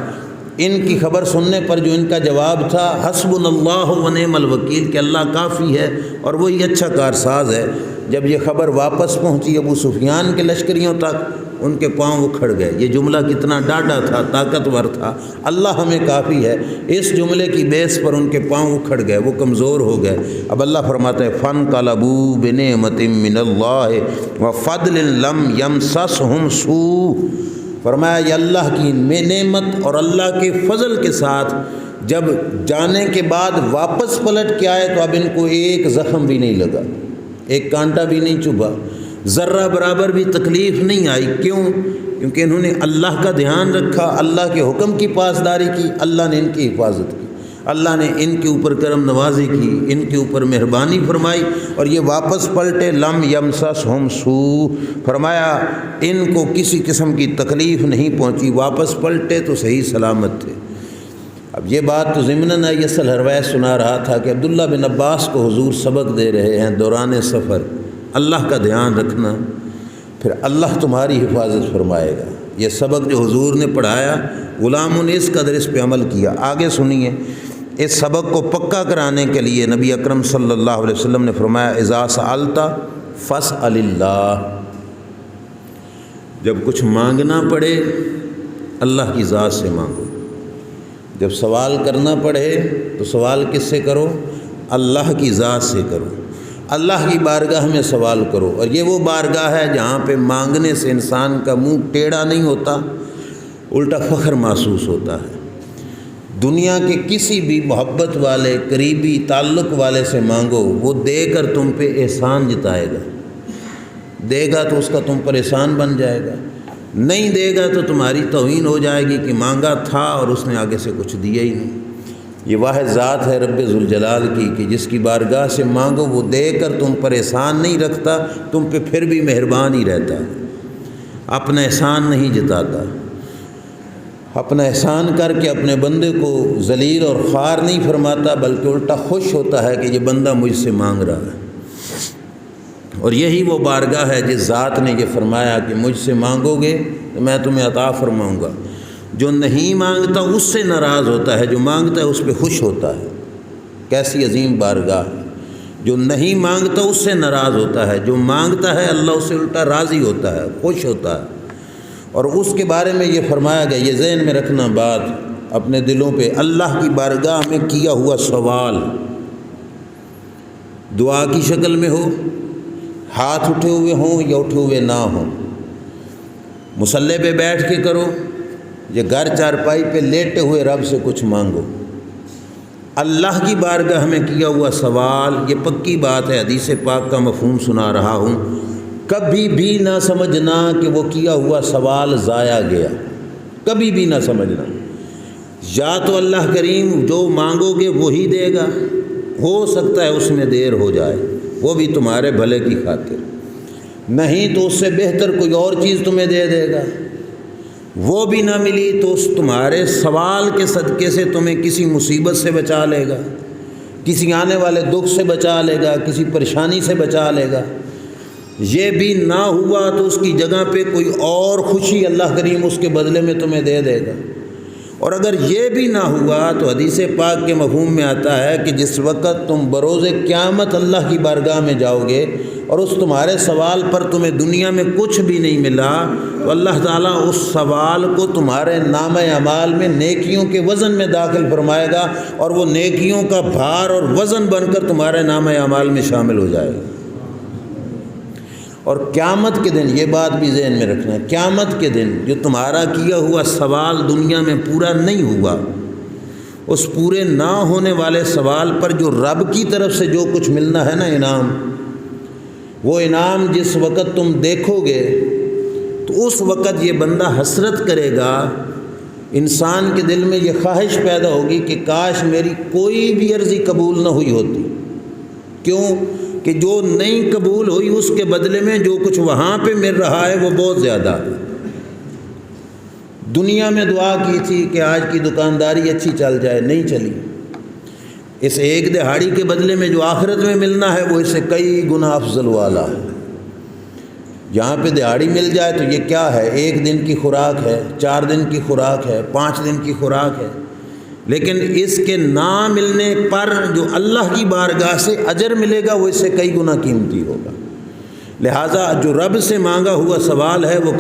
ان کی خبر سننے پر جو ان کا جواب تھا حسبنا اللہ ونعم الوکیل، کہ اللہ کافی ہے اور وہی اچھا کارساز ہے، جب یہ خبر واپس پہنچی ابو سفیان کے لشکریوں تک، ان کے پاؤں اکھڑ گئے۔ یہ جملہ کتنا ڈاڈا تھا، طاقتور تھا، اللہ ہمیں کافی ہے، اس جملے کی بیس پر ان کے پاؤں اکھڑ گئے، وہ کمزور ہو گئے۔ اب اللہ فرماتا ہے فانقلبوا بنعمۃ من اللہ وفضل لم یمسسہم سوء، فرمایا یہ اللہ کی نعمت اور اللہ کے فضل کے ساتھ جب جانے کے بعد واپس پلٹ کے آئے تو اب ان کو ایک زخم بھی نہیں لگا، ایک کانٹا بھی نہیں چبھا، ذرہ برابر بھی تکلیف نہیں آئی۔ کیوں؟ کیونکہ انہوں نے اللہ کا دھیان رکھا، اللہ کے حکم کی پاسداری کی، اللہ نے ان کی حفاظت کی، اللہ نے ان کے اوپر کرم نوازی کی، ان کے اوپر مہربانی فرمائی، اور یہ واپس پلٹے لم یمسسہم سوء، فرمایا ان کو کسی قسم کی تکلیف نہیں پہنچی، واپس پلٹے تو صحیح سلامت تھے۔ اب یہ بات تو ضمناً یسل ہرویس سنا رہا تھا کہ عبداللہ بن عباس کو حضور سبق دے رہے ہیں دوران سفر، اللہ کا دھیان رکھنا، پھر اللہ تمہاری حفاظت فرمائے گا۔ یہ سبق جو حضور نے پڑھایا، غلاموں نے اس قدر اس پہ عمل کیا۔ آگے سنیے، اس سبق کو پکا کرانے کے لیے نبی اکرم صلی اللہ علیہ وسلم نے فرمایا اذا سألت فاسأل اللہ، جب کچھ مانگنا پڑے اللہ کی ذات سے مانگو، جب سوال کرنا پڑے تو سوال کس سے کرو؟ اللہ کی ذات سے کرو، اللہ کی بارگاہ میں سوال کرو۔ اور یہ وہ بارگاہ ہے جہاں پہ مانگنے سے انسان کا منہ ٹیڑھا نہیں ہوتا، الٹا فخر محسوس ہوتا ہے۔ دنیا کے کسی بھی محبت والے قریبی تعلق والے سے مانگو، وہ دے کر تم پہ احسان جتائے گا، دے گا تو اس کا تم پر احسان بن جائے گا، نہیں دے گا تو تمہاری توہین ہو جائے گی کہ مانگا تھا اور اس نے آگے سے کچھ دیا ہی نہیں۔ یہ واحد ذات ہے رب ذوالجلال کی کہ جس کی بارگاہ سے مانگو وہ دے کر تم پر احسان نہیں رکھتا، تم پہ پھر بھی مہربان ہی رہتا، اپنا احسان نہیں جتاتا، اپنا احسان کر کے اپنے بندے کو ذلیل اور خوار نہیں فرماتا، بلکہ الٹا خوش ہوتا ہے کہ یہ بندہ مجھ سے مانگ رہا ہے۔ اور یہی وہ بارگاہ ہے جس ذات نے یہ فرمایا کہ مجھ سے مانگو گے تو میں تمہیں عطا فرماؤں گا۔ جو نہیں مانگتا اس سے ناراض ہوتا ہے، جو مانگتا ہے اس پہ خوش ہوتا ہے۔ کیسی عظیم بارگاہ ہے! جو نہیں مانگتا اس سے ناراض ہوتا ہے، جو مانگتا ہے اللہ اس سے الٹا راضی ہوتا ہے، خوش ہوتا ہے۔ اور اس کے بارے میں یہ فرمایا گیا، یہ ذہن میں رکھنا بات اپنے دلوں پہ، اللہ کی بارگاہ میں کیا ہوا سوال دعا کی شکل میں ہو، ہاتھ اٹھے ہوئے ہوں یا اٹھے ہوئے نہ ہوں، مصلی پہ بیٹھ کے کرو یا گھر چارپائی پہ لیٹے ہوئے رب سے کچھ مانگو، اللہ کی بارگاہ میں کیا ہوا سوال، یہ پکی بات ہے، حدیث پاک کا مفہوم سنا رہا ہوں، کبھی بھی نہ سمجھنا کہ وہ کیا ہوا سوال ضائع گیا، کبھی بھی نہ سمجھنا۔ یا تو اللہ کریم جو مانگو گے وہی دے گا، ہو سکتا ہے اس میں دیر ہو جائے، وہ بھی تمہارے بھلے کی خاطر، نہیں تو اس سے بہتر کوئی اور چیز تمہیں دے دے گا، وہ بھی نہ ملی تو اس تمہارے سوال کے صدقے سے تمہیں کسی مصیبت سے بچا لے گا، کسی آنے والے دکھ سے بچا لے گا، کسی پریشانی سے بچا لے گا۔ یہ بھی نہ ہوا تو اس کی جگہ پہ کوئی اور خوشی اللہ کریم اس کے بدلے میں تمہیں دے دے گا۔ اور اگر یہ بھی نہ ہوا تو حدیث پاک کے مفہوم میں آتا ہے کہ جس وقت تم بروز قیامت اللہ کی بارگاہ میں جاؤ گے اور اس تمہارے سوال پر تمہیں دنیا میں کچھ بھی نہیں ملا تو اللہ تعالیٰ اس سوال کو تمہارے نامہ اعمال میں نیکیوں کے وزن میں داخل فرمائے گا، اور وہ نیکیوں کا بھار اور وزن بن کر تمہارے نامہ اعمال میں شامل ہو جائے گا۔ اور قیامت کے دن یہ بات بھی ذہن میں رکھنا ہے، قیامت کے دن جو تمہارا کیا ہوا سوال دنیا میں پورا نہیں ہوا، اس پورے نہ ہونے والے سوال پر جو رب کی طرف سے جو کچھ ملنا ہے نا انعام، وہ انعام جس وقت تم دیکھو گے تو اس وقت یہ بندہ حسرت کرے گا، انسان کے دل میں یہ خواہش پیدا ہوگی کہ کاش میری کوئی بھی عرضی قبول نہ ہوئی ہوتی۔ کیوں؟ کہ جو نہیں قبول ہوئی اس کے بدلے میں جو کچھ وہاں پہ مل رہا ہے وہ بہت زیادہ ہے۔ دنیا میں دعا کی تھی کہ آج کی دکانداری اچھی چل جائے، نہیں چلی، اس ایک دہاڑی کے بدلے میں جو آخرت میں ملنا ہے وہ اس سے کئی گنا افضل والا ہے۔ یہاں پہ دہاڑی مل جائے تو یہ کیا ہے، 1 دن کی خوراک ہے، 4 دن کی خوراک ہے، 5 دن کی خوراک ہے، لیکن اس کے نہ ملنے پر جو اللہ کی بارگاہ سے اجر ملے گا وہ اس سے کئی گنا قیمتی ہوگا۔ لہٰذا جو رب سے مانگا ہوا سوال ہے وہ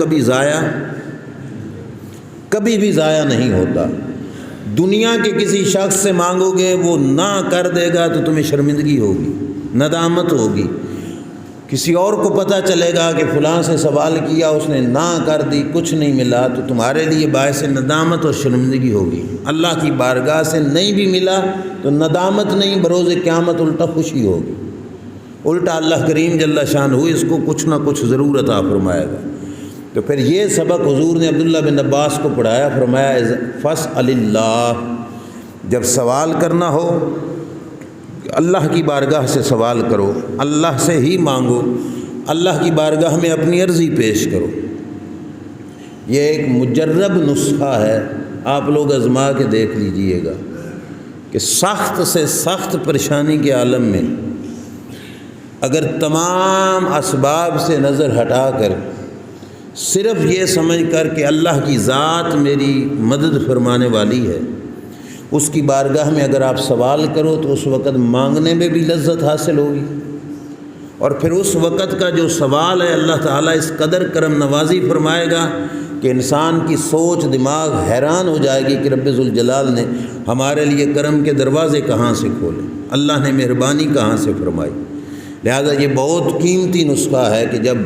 کبھی بھی ضائع نہیں ہوتا۔ دنیا کے کسی شخص سے مانگو گے وہ نہ کر دے گا تو تمہیں شرمندگی ہوگی، ندامت ہوگی کسی اور کو پتہ چلے گا کہ فلاں سے سوال کیا، اس نے نہ کر دی، کچھ نہیں ملا، تو تمہارے لیے باعث ندامت اور شرمندگی ہوگی۔ اللہ کی بارگاہ سے نہیں بھی ملا تو ندامت نہیں، بروز قیامت الٹا خوشی ہوگی، الٹا اللہ کریم جل شانہ اس کو کچھ نہ کچھ ضرور عطا فرمائے گا۔ تو پھر یہ سبق حضور نے عبداللہ بن عباس کو پڑھایا، فرمایا فاسأل اللہ، جب سوال کرنا ہو اللہ کی بارگاہ سے سوال کرو، اللہ سے ہی مانگو، اللہ کی بارگاہ میں اپنی عرضی پیش کرو۔ یہ ایک مجرب نسخہ ہے، آپ لوگ آزما کے دیکھ لیجئے گا کہ سخت سے سخت پریشانی کے عالم میں اگر تمام اسباب سے نظر ہٹا کر صرف یہ سمجھ کر کہ اللہ کی ذات میری مدد فرمانے والی ہے، اس کی بارگاہ میں اگر آپ سوال کرو تو اس وقت مانگنے میں بھی لذت حاصل ہوگی، اور پھر اس وقت کا جو سوال ہے اللہ تعالیٰ اس قدر کرم نوازی فرمائے گا کہ انسان کی سوچ دماغ حیران ہو جائے گی کہ رب ذوالجلال نے ہمارے لیے کرم کے دروازے کہاں سے کھولے، اللہ نے مہربانی کہاں سے فرمائی۔ لہذا یہ بہت قیمتی نسخہ ہے کہ جب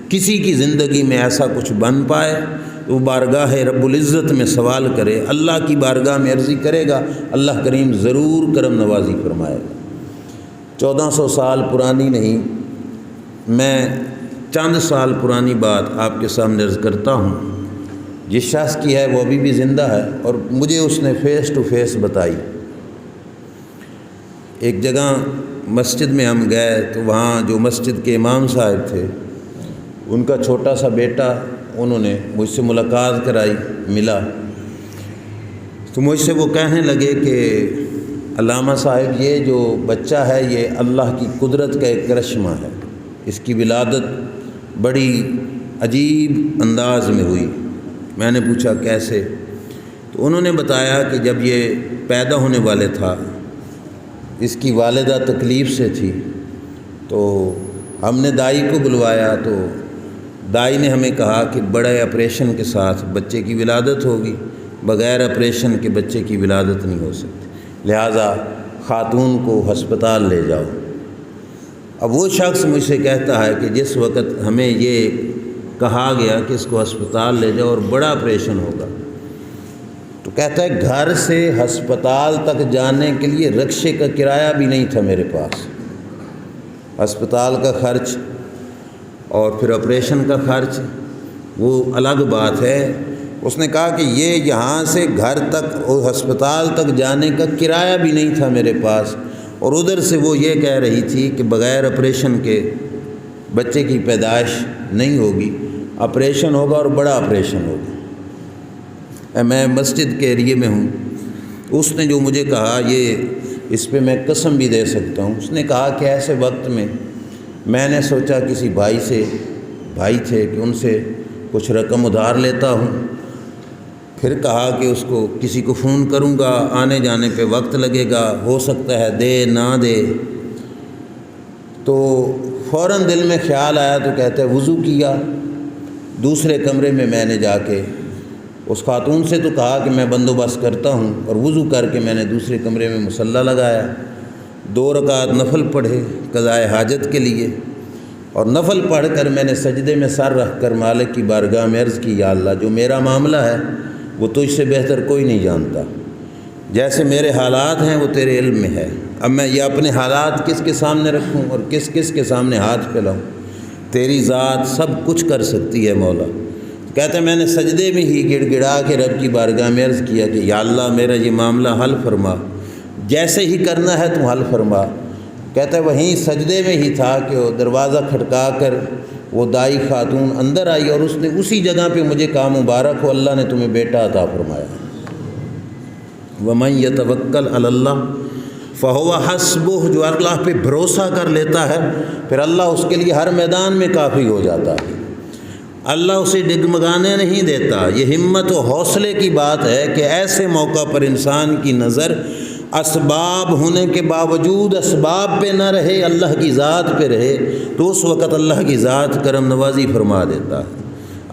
کسی کی زندگی میں ایسا کچھ بن پائے تو وہ بارگاہ رب العزت میں سوال کرے، اللہ کی بارگاہ میں عرضی کرے گا، اللہ کریم ضرور کرم نوازی فرمائے گا۔ 1400 سال پرانی نہیں، میں چند سال پرانی بات آپ کے سامنے عرض کرتا ہوں۔ جس شخص کی ہے وہ ابھی بھی زندہ ہے اور مجھے اس نے فیس ٹو فیس بتائی۔ ایک جگہ مسجد میں ہم گئے تو وہاں جو مسجد کے امام صاحب تھے، ان کا چھوٹا سا بیٹا، انہوں نے مجھ سے ملاقات کرائی، ملا تو مجھ سے وہ کہنے لگے کہ علامہ صاحب یہ جو بچہ ہے یہ اللہ کی قدرت کا ایک کرشمہ ہے، اس کی ولادت بڑی عجیب انداز میں ہوئی۔ میں نے پوچھا کیسے؟ تو انہوں نے بتایا کہ جب یہ پیدا ہونے والے تھا اس کی والدہ تکلیف سے تھی، تو ہم نے دائی کو بلوایا تو دائی نے ہمیں کہا کہ بڑے آپریشن کے ساتھ بچے کی ولادت ہوگی، بغیر آپریشن کے بچے کی ولادت نہیں ہو سکتی، لہٰذا خاتون کو ہسپتال لے جاؤ۔ اب وہ شخص مجھ سے کہتا ہے کہ جس وقت ہمیں یہ کہا گیا کہ اس کو ہسپتال لے جاؤ اور بڑا آپریشن ہوگا، تو کہتا ہے گھر سے ہسپتال تک جانے کے لیے رکشے کا کرایہ بھی نہیں تھا میرے پاس، ہسپتال کا خرچ اور پھر آپریشن کا خرچ وہ الگ بات ہے۔ اس نے کہا کہ یہ یہاں سے گھر تک اور ہسپتال تک جانے کا کرایہ بھی نہیں تھا میرے پاس، اور ادھر سے وہ یہ کہہ رہی تھی کہ بغیر آپریشن کے بچے کی پیدائش نہیں ہوگی، آپریشن ہوگا اور بڑا آپریشن ہوگا۔ میں مسجد کے ایریے میں ہوں، اس نے جو مجھے کہا یہ اس پہ میں قسم بھی دے سکتا ہوں، اس نے کہا کہ ایسے وقت میں نے سوچا کسی بھائی تھے کہ ان سے کچھ رقم ادھار لیتا ہوں، پھر کہا کہ اس کو کسی کو فون کروں گا، آنے جانے پہ وقت لگے گا، ہو سکتا ہے دے نہ دے، تو فوراً دل میں خیال آیا تو کہتے وضو کیا، دوسرے کمرے میں نے جا کے اس خاتون سے تو کہا کہ میں بندوبست کرتا ہوں، اور وضو کر کے میں نے دوسرے کمرے میں مصلی لگایا، 2 رکعت نفل پڑھے قضائے حاجت کے لیے، اور نفل پڑھ کر میں نے سجدے میں سر رکھ کر مالک کی بارگاہ میں عرض کی، یا اللہ جو میرا معاملہ ہے وہ تجھ سے بہتر کوئی نہیں جانتا، جیسے میرے حالات ہیں وہ تیرے علم میں ہے، اب میں یہ اپنے حالات کس کے سامنے رکھوں اور کس کے سامنے ہاتھ پھیلاؤں، تیری ذات سب کچھ کر سکتی ہے مولا۔ کہتے ہیں میں نے سجدے میں ہی گڑ گڑا کے رب کی بارگاہ میں عرض کیا کہ یا اللہ میرا یہ معاملہ حل فرما، جیسے ہی کرنا ہے تم حل فرما۔ کہتا ہے وہیں سجدے میں ہی تھا کہ وہ دروازہ کھٹکا کر وہ دائی خاتون اندر آئی اور اس نے اسی جگہ پہ مجھے کہا مبارک ہو اللہ نے تمہیں بیٹا عطا فرمایا۔ وَمَن يَتَوَكَّلْ عَلَى اللَّهِ فَهُوَ حَسْبُهُ، جو اللہ پہ بھروسہ کر لیتا ہے پھر اللہ اس کے لیے ہر میدان میں کافی ہو جاتا ہے، اللہ اسے ڈگمگانے نہیں دیتا۔ یہ ہمت و حوصلے کی بات ہے کہ ایسے موقع پر انسان کی نظر اسباب ہونے کے باوجود اسباب پہ نہ رہے، اللہ کی ذات پہ رہے، تو اس وقت اللہ کی ذات کرم نوازی فرما دیتا ہے،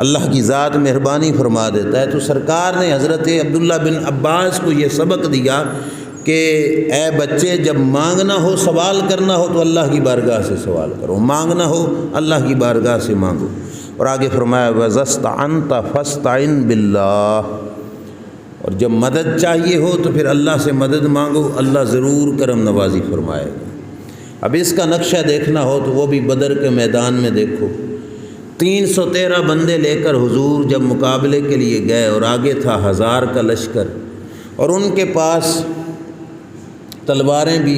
اللہ کی ذات مہربانی فرما دیتا ہے۔ تو سرکار نے حضرت عبداللہ بن عباس کو یہ سبق دیا کہ اے بچے جب مانگنا ہو سوال کرنا ہو تو اللہ کی بارگاہ سے سوال کرو، مانگنا ہو اللہ کی بارگاہ سے مانگو۔ اور آگے فرمایا وَإِذَا اسْتَعَنْتَ فَاسْتَعِنْ بِاللَّهِ، اور جب مدد چاہیے ہو تو پھر اللہ سے مدد مانگو، اللہ ضرور کرم نوازی فرمائے گا۔ اب اس کا نقشہ دیکھنا ہو تو وہ بھی بدر کے میدان میں دیکھو، 313 بندے لے کر حضور جب مقابلے کے لیے گئے اور آگے تھا 1000 کا لشکر، اور ان کے پاس تلواریں بھی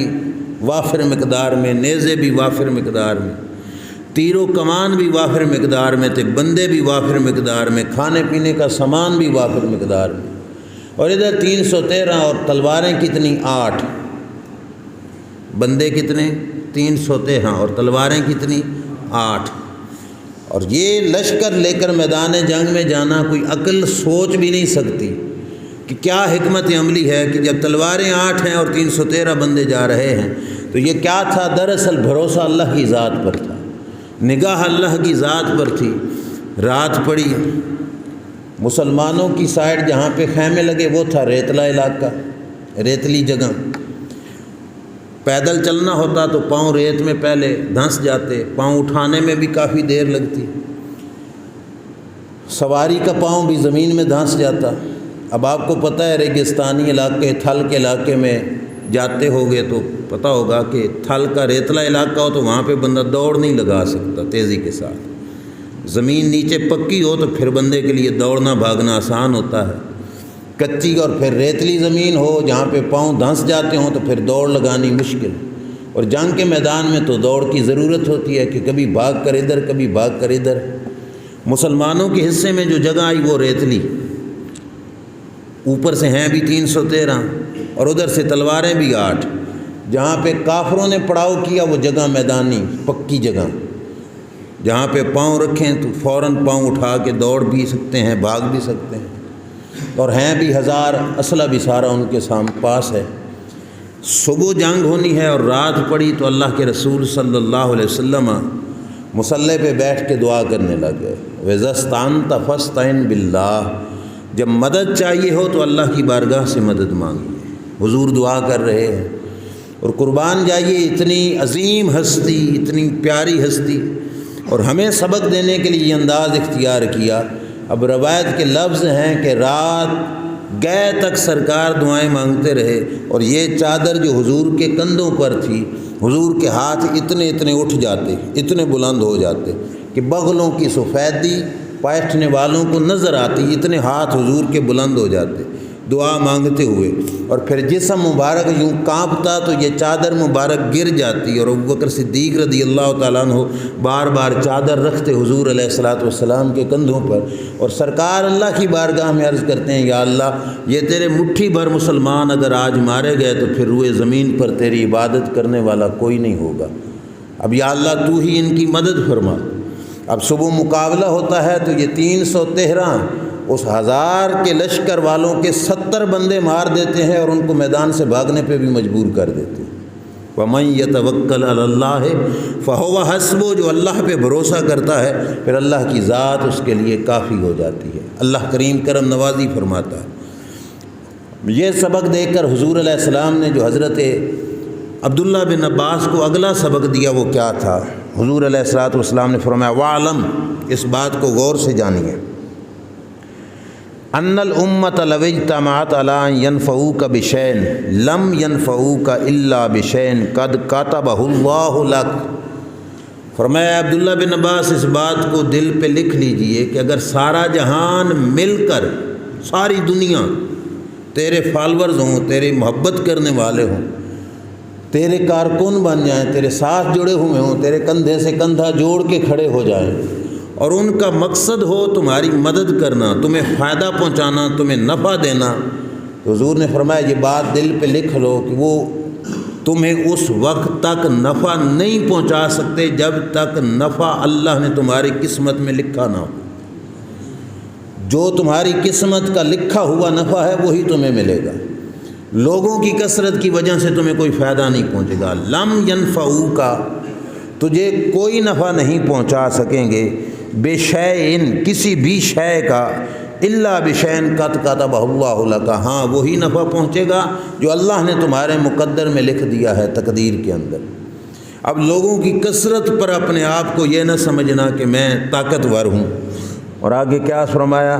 وافر مقدار میں، نیزے بھی وافر مقدار میں، تیر و کمان بھی وافر مقدار میں تھے، بندے بھی وافر مقدار میں، کھانے پینے کا سامان بھی وافر مقدار میں، اور ادھر 313 اور تلواریں کتنی؟ 8، بندے کتنے؟ 313 اور تلواریں کتنی؟ 8۔ اور یہ لشکر لے کر میدان جنگ میں جانا کوئی عقل سوچ بھی نہیں سکتی کہ کیا حکمت عملی ہے کہ جب تلواریں 8 ہیں اور 313 بندے جا رہے ہیں تو یہ کیا تھا؟ دراصل بھروسہ اللہ کی ذات پر تھا، نگاہ اللہ کی ذات پر تھی۔ رات پڑی، مسلمانوں کی سائڈ جہاں پہ خیمے لگے وہ تھا ریتلا علاقہ، ریتلی جگہ، پیدل چلنا ہوتا تو پاؤں ریت میں پہلے دھنس جاتے، پاؤں اٹھانے میں بھی کافی دیر لگتی، سواری کا پاؤں بھی زمین میں دھنس جاتا۔ اب آپ کو پتہ ہے ریگستانی علاقے، تھل کے علاقے میں جاتے ہوگے تو پتہ ہوگا کہ تھل کا ریتلا علاقہ ہو تو وہاں پہ بندہ دوڑ نہیں لگا سکتا تیزی کے ساتھ، زمین نیچے پکی ہو تو پھر بندے کے لیے دوڑنا بھاگنا آسان ہوتا ہے، کچی اور پھر ریتلی زمین ہو جہاں پہ پاؤں دھنس جاتے ہوں تو پھر دوڑ لگانی مشکل۔ اور جنگ کے میدان میں تو دوڑ کی ضرورت ہوتی ہے کہ کبھی بھاگ کر ادھر کبھی بھاگ کر ادھر۔ مسلمانوں کے حصے میں جو جگہ آئی وہ ریتلی، اوپر سے ہیں بھی 313 اور ادھر سے تلواریں بھی 8، جہاں پہ کافروں نے پڑاؤ کیا وہ جگہ میدانی پکی جگہ، جہاں پہ پاؤں رکھیں تو فوراً پاؤں اٹھا کے دوڑ بھی سکتے ہیں، بھاگ بھی سکتے ہیں، اور ہیں بھی 1000، اسلحہ بھی سارا ان کے پاس ہے۔ صبح جنگ ہونی ہے اور رات پڑی تو اللہ کے رسول صلی اللہ علیہ وسلم مصلی پہ بیٹھ کے دعا کرنے لگ گئے، وَإِذَا اسْتَعَنْتَ فَاسْتَعِنْ بِاللَّهِ، جب مدد چاہیے ہو تو اللہ کی بارگاہ سے مدد مانگیے۔ حضور دعا کر رہے ہیں، اور قربان جائیے اتنی عظیم ہستی، اتنی پیاری ہستی، اور ہمیں سبق دینے کے لیے یہ انداز اختیار کیا۔ اب روایت کے لفظ ہیں کہ رات گئے تک سرکار دعائیں مانگتے رہے، اور یہ چادر جو حضور کے کندھوں پر تھی، حضور کے ہاتھ اتنے اتنے اٹھ جاتے، اتنے بلند ہو جاتے کہ بغلوں کی سفیدی بیٹھنے والوں کو نظر آتی، اتنے ہاتھ حضور کے بلند ہو جاتے دعا مانگتے ہوئے، اور پھر جسم مبارک یوں کانپتا تو یہ چادر مبارک گر جاتی، اور ابوبکر صدیق رضی اللہ تعالیٰ عنہ بار بار چادر رکھتے حضور علیہ الصلوۃ والسلام کے کندھوں پر، اور سرکار اللہ کی بارگاہ میں عرض کرتے ہیں یا اللہ یہ تیرے مٹھی بھر مسلمان اگر آج مارے گئے تو پھر روئے زمین پر تیری عبادت کرنے والا کوئی نہیں ہوگا، اب یا اللہ تو ہی ان کی مدد فرما۔ اب صبح مقابلہ ہوتا ہے تو یہ 313 اس 1000 کے لشکر والوں کے 70 بندے مار دیتے ہیں اور ان کو میدان سے بھاگنے پہ بھی مجبور کر دیتے ہیں۔ وَمَن يَتَوَكَّلْ عَلَى اللَّهِ فَهُوَ حَسْبُهُ، جو اللہ پہ بھروسہ کرتا ہے پھر اللہ کی ذات اس کے لیے کافی ہو جاتی ہے، اللہ کریم کرم نوازی فرماتا ہے۔ یہ سبق دے کر حضور علیہ السلام نے جو حضرت عبداللہ بن عباس کو اگلا سبق دیا وہ کیا تھا؟ حضور علیہ الصلوۃ والسلام نے فرمایا وَعْلَمْ، اس بات کو غور سے جانیے، ان الامۃ لو اجتمعت علی ان ينفعوک بشیء لم ينفعوک الا بشیء قد کتبہ اللہ لک۔ فرمایا عبداللہ بن عباس اس بات کو دل پہ لکھ لیجئے کہ اگر سارا جہان مل کر، ساری دنیا تیرے فالورز ہوں، تیرے محبت کرنے والے ہوں، تیرے کارکن بن جائیں، تیرے ساتھ جڑے ہوئے ہوں، تیرے کندھے سے کندھا جوڑ کے کھڑے ہو جائیں، اور ان کا مقصد ہو تمہاری مدد کرنا، تمہیں فائدہ پہنچانا، تمہیں نفع دینا، تو حضور نے فرمایا یہ بات دل پہ لکھ لو کہ وہ تمہیں اس وقت تک نفع نہیں پہنچا سکتے جب تک نفع اللہ نے تمہاری قسمت میں لکھا نہ ہو۔ جو تمہاری قسمت کا لکھا ہوا نفع ہے وہی تمہیں ملے گا، لوگوں کی کثرت کی وجہ سے تمہیں کوئی فائدہ نہیں پہنچے گا۔ لم ینفعوک، تجھے کوئی نفع نہیں پہنچا سکیں گے، بے شیء، کسی بھی شے کا، الا بشین قد کتبہ اللہ لک، ہاں وہی نفع پہنچے گا جو اللہ نے تمہارے مقدر میں لکھ دیا ہے تقدیر کے اندر۔ اب لوگوں کی کثرت پر اپنے آپ کو یہ نہ سمجھنا کہ میں طاقتور ہوں۔ اور آگے کیا فرمایا؟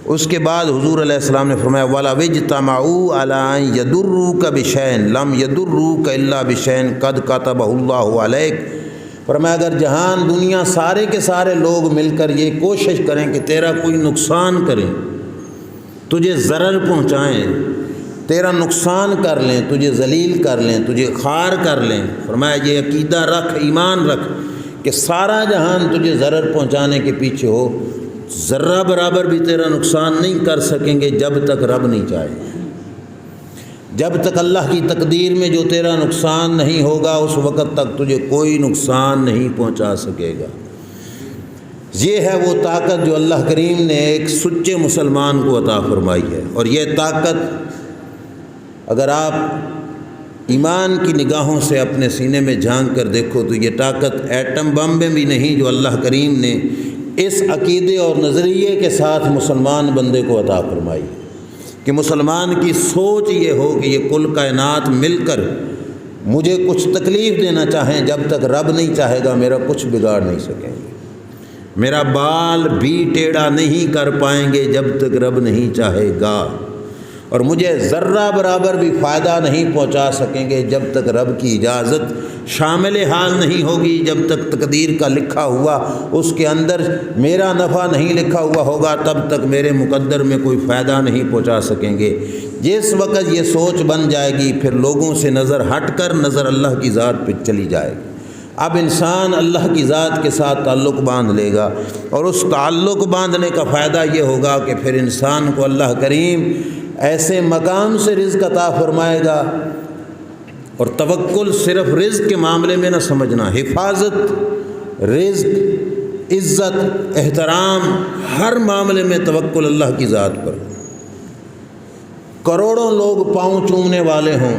اس کے بعد حضور علیہ السلام نے فرمایا وَلَوِ اجْتَمَعُوا عَلَىٰ أَن يَضُرُّوكَ بِشَيْءٍ لَمْ يَضُرُّوكَ إِلَّا بِشَيْءٍ قَدْ كَتَبَهُ اللَّهُ عَلَيْكَ۔ فرمایا اگر جہان دنیا سارے کے سارے لوگ مل کر یہ کوشش کریں کہ تیرا کوئی نقصان کریں، تجھے ضرر پہنچائیں، تیرا نقصان کر لیں، تجھے ذلیل کر لیں، تجھے خوار کر لیں، فرمایا یہ عقیدہ رکھ، ایمان رکھ کہ سارا جہان تجھے ضرر پہنچانے کے پیچھے ہو، ذرہ برابر بھی تیرا نقصان نہیں کر سکیں گے جب تک رب نہیں چاہے۔ جب تک اللہ کی تقدیر میں جو تیرا نقصان نہیں ہوگا اس وقت تک تجھے کوئی نقصان نہیں پہنچا سکے گا۔ یہ ہے وہ طاقت جو اللہ کریم نے ایک سچے مسلمان کو عطا فرمائی ہے۔ اور یہ طاقت اگر آپ ایمان کی نگاہوں سے اپنے سینے میں جھانک کر دیکھو تو یہ طاقت ایٹم بم میں بھی نہیں جو اللہ کریم نے اس عقیدے اور نظریے کے ساتھ مسلمان بندے کو عطا فرمائی کہ مسلمان کی سوچ یہ ہو کہ یہ کل کائنات مل کر مجھے کچھ تکلیف دینا چاہیں، جب تک رب نہیں چاہے گا میرا کچھ بگاڑ نہیں سکیں گے، میرا بال بھی ٹیڑھا نہیں کر پائیں گے جب تک رب نہیں چاہے گا، اور مجھے ذرہ برابر بھی فائدہ نہیں پہنچا سکیں گے جب تک رب کی اجازت شامل حال نہیں ہوگی، جب تک تقدیر کا لکھا ہوا اس کے اندر میرا نفع نہیں لکھا ہوا ہوگا تب تک میرے مقدر میں کوئی فائدہ نہیں پہنچا سکیں گے۔ جس وقت یہ سوچ بن جائے گی پھر لوگوں سے نظر ہٹ کر نظر اللہ کی ذات پہ چلی جائے گی۔ اب انسان اللہ کی ذات کے ساتھ تعلق باندھ لے گا، اور اس تعلق باندھنے کا فائدہ یہ ہوگا کہ پھر انسان کو اللہ کریم ایسے مقام سے رزق عطا فرمائے گا۔ اور توکل صرف رزق کے معاملے میں نہ سمجھنا، حفاظت، رزق، عزت، احترام، ہر معاملے میں توکل اللہ کی ذات پر۔ کروڑوں لوگ پاؤں چومنے والے ہوں،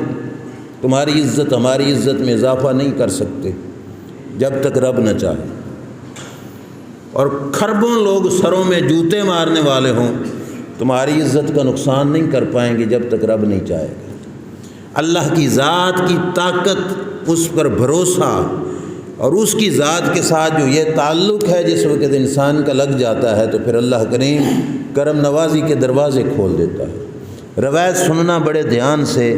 تمہاری عزت ہماری عزت میں اضافہ نہیں کر سکتے جب تک رب نہ چاہے، اور کھربوں لوگ سروں میں جوتے مارنے والے ہوں، تمہاری عزت کا نقصان نہیں کر پائیں گے جب تک رب نہیں چاہے گا۔ اللہ کی ذات کی طاقت، اس پر بھروسہ اور اس کی ذات کے ساتھ جو یہ تعلق ہے جس وقت انسان کا لگ جاتا ہے تو پھر اللہ کریم کرم نوازی کے دروازے کھول دیتا ہے۔ روایت سننا بڑے دھیان سے۔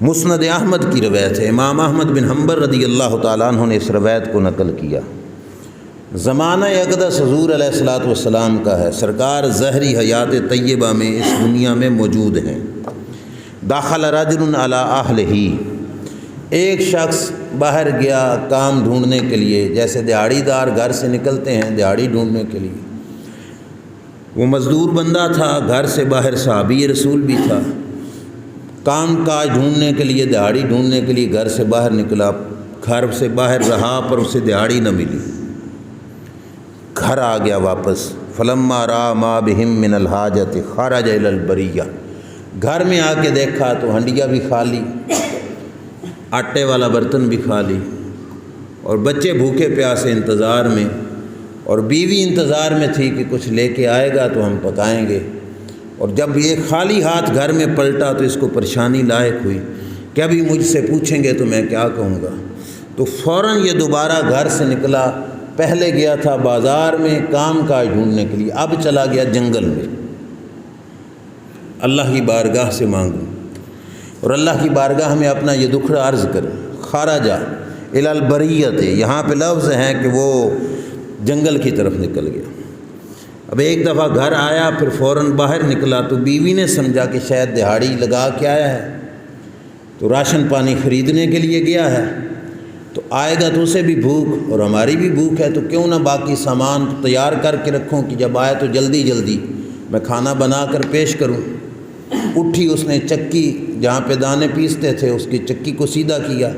مسند احمد کی روایت ہے، امام احمد بن حنبل رضی اللہ تعالیٰ عنہ نے اس روایت کو نقل کیا۔ زمانہ اقدس حضور علیہ الصلوۃ والسلام کا ہے، سرکار ظہری حیات طیبہ میں اس دنیا میں موجود ہیں۔ داخل رجل علی اہلہ، ایک شخص باہر گیا کام ڈھونڈنے کے لیے، جیسے دیہڑی دار گھر سے نکلتے ہیں دیہڑی ڈھونڈنے کے لیے۔ وہ مزدور بندہ تھا، گھر سے باہر صحابی رسول بھی تھا، کام کاج ڈھونڈنے کے لیے، دیہڑی ڈھونڈنے کے لیے گھر سے باہر نکلا، گھر سے باہر رہا پر اسے دیہڑی نہ ملی، گھر آ گیا واپس۔ فلما را ما بہم من الحاجت خرج الی البریہ، گھر میں آ کے دیکھا تو ہنڈیا بھی خالی، آٹے والا برتن بھی خالی، اور بچے بھوکے پیاسے انتظار میں، اور بیوی انتظار میں تھی کہ کچھ لے کے آئے گا تو ہم پکائیں گے۔ اور جب یہ خالی ہاتھ گھر میں پلٹا تو اس کو پریشانی لاحق ہوئی کہ ابھی مجھ سے پوچھیں گے تو میں کیا کہوں گا، تو فوراً یہ دوبارہ گھر سے نکلا۔ پہلے گیا تھا بازار میں کام کاج ڈھونڈنے کے لیے، اب چلا گیا جنگل میں، اللہ کی بارگاہ سے مانگوں اور اللہ کی بارگاہ میں اپنا یہ دکھڑا عرض کر۔ خرج الی البریۃ، یہاں پہ لفظ ہیں کہ وہ جنگل کی طرف نکل گیا۔ اب ایک دفعہ گھر آیا پھر فوراً باہر نکلا تو بیوی نے سمجھا کہ شاید دہاڑی لگا کے آیا ہے تو راشن پانی خریدنے کے لیے گیا ہے، تو آئے گا تو اسے بھی بھوک اور ہماری بھی بھوک ہے، تو کیوں نہ باقی سامان تیار کر کے رکھوں کہ جب آئے تو جلدی جلدی میں کھانا بنا کر پیش کروں۔ اٹھی، اس نے چکی جہاں پہ دانے پیستے تھے اس کی چکی کو سیدھا کیا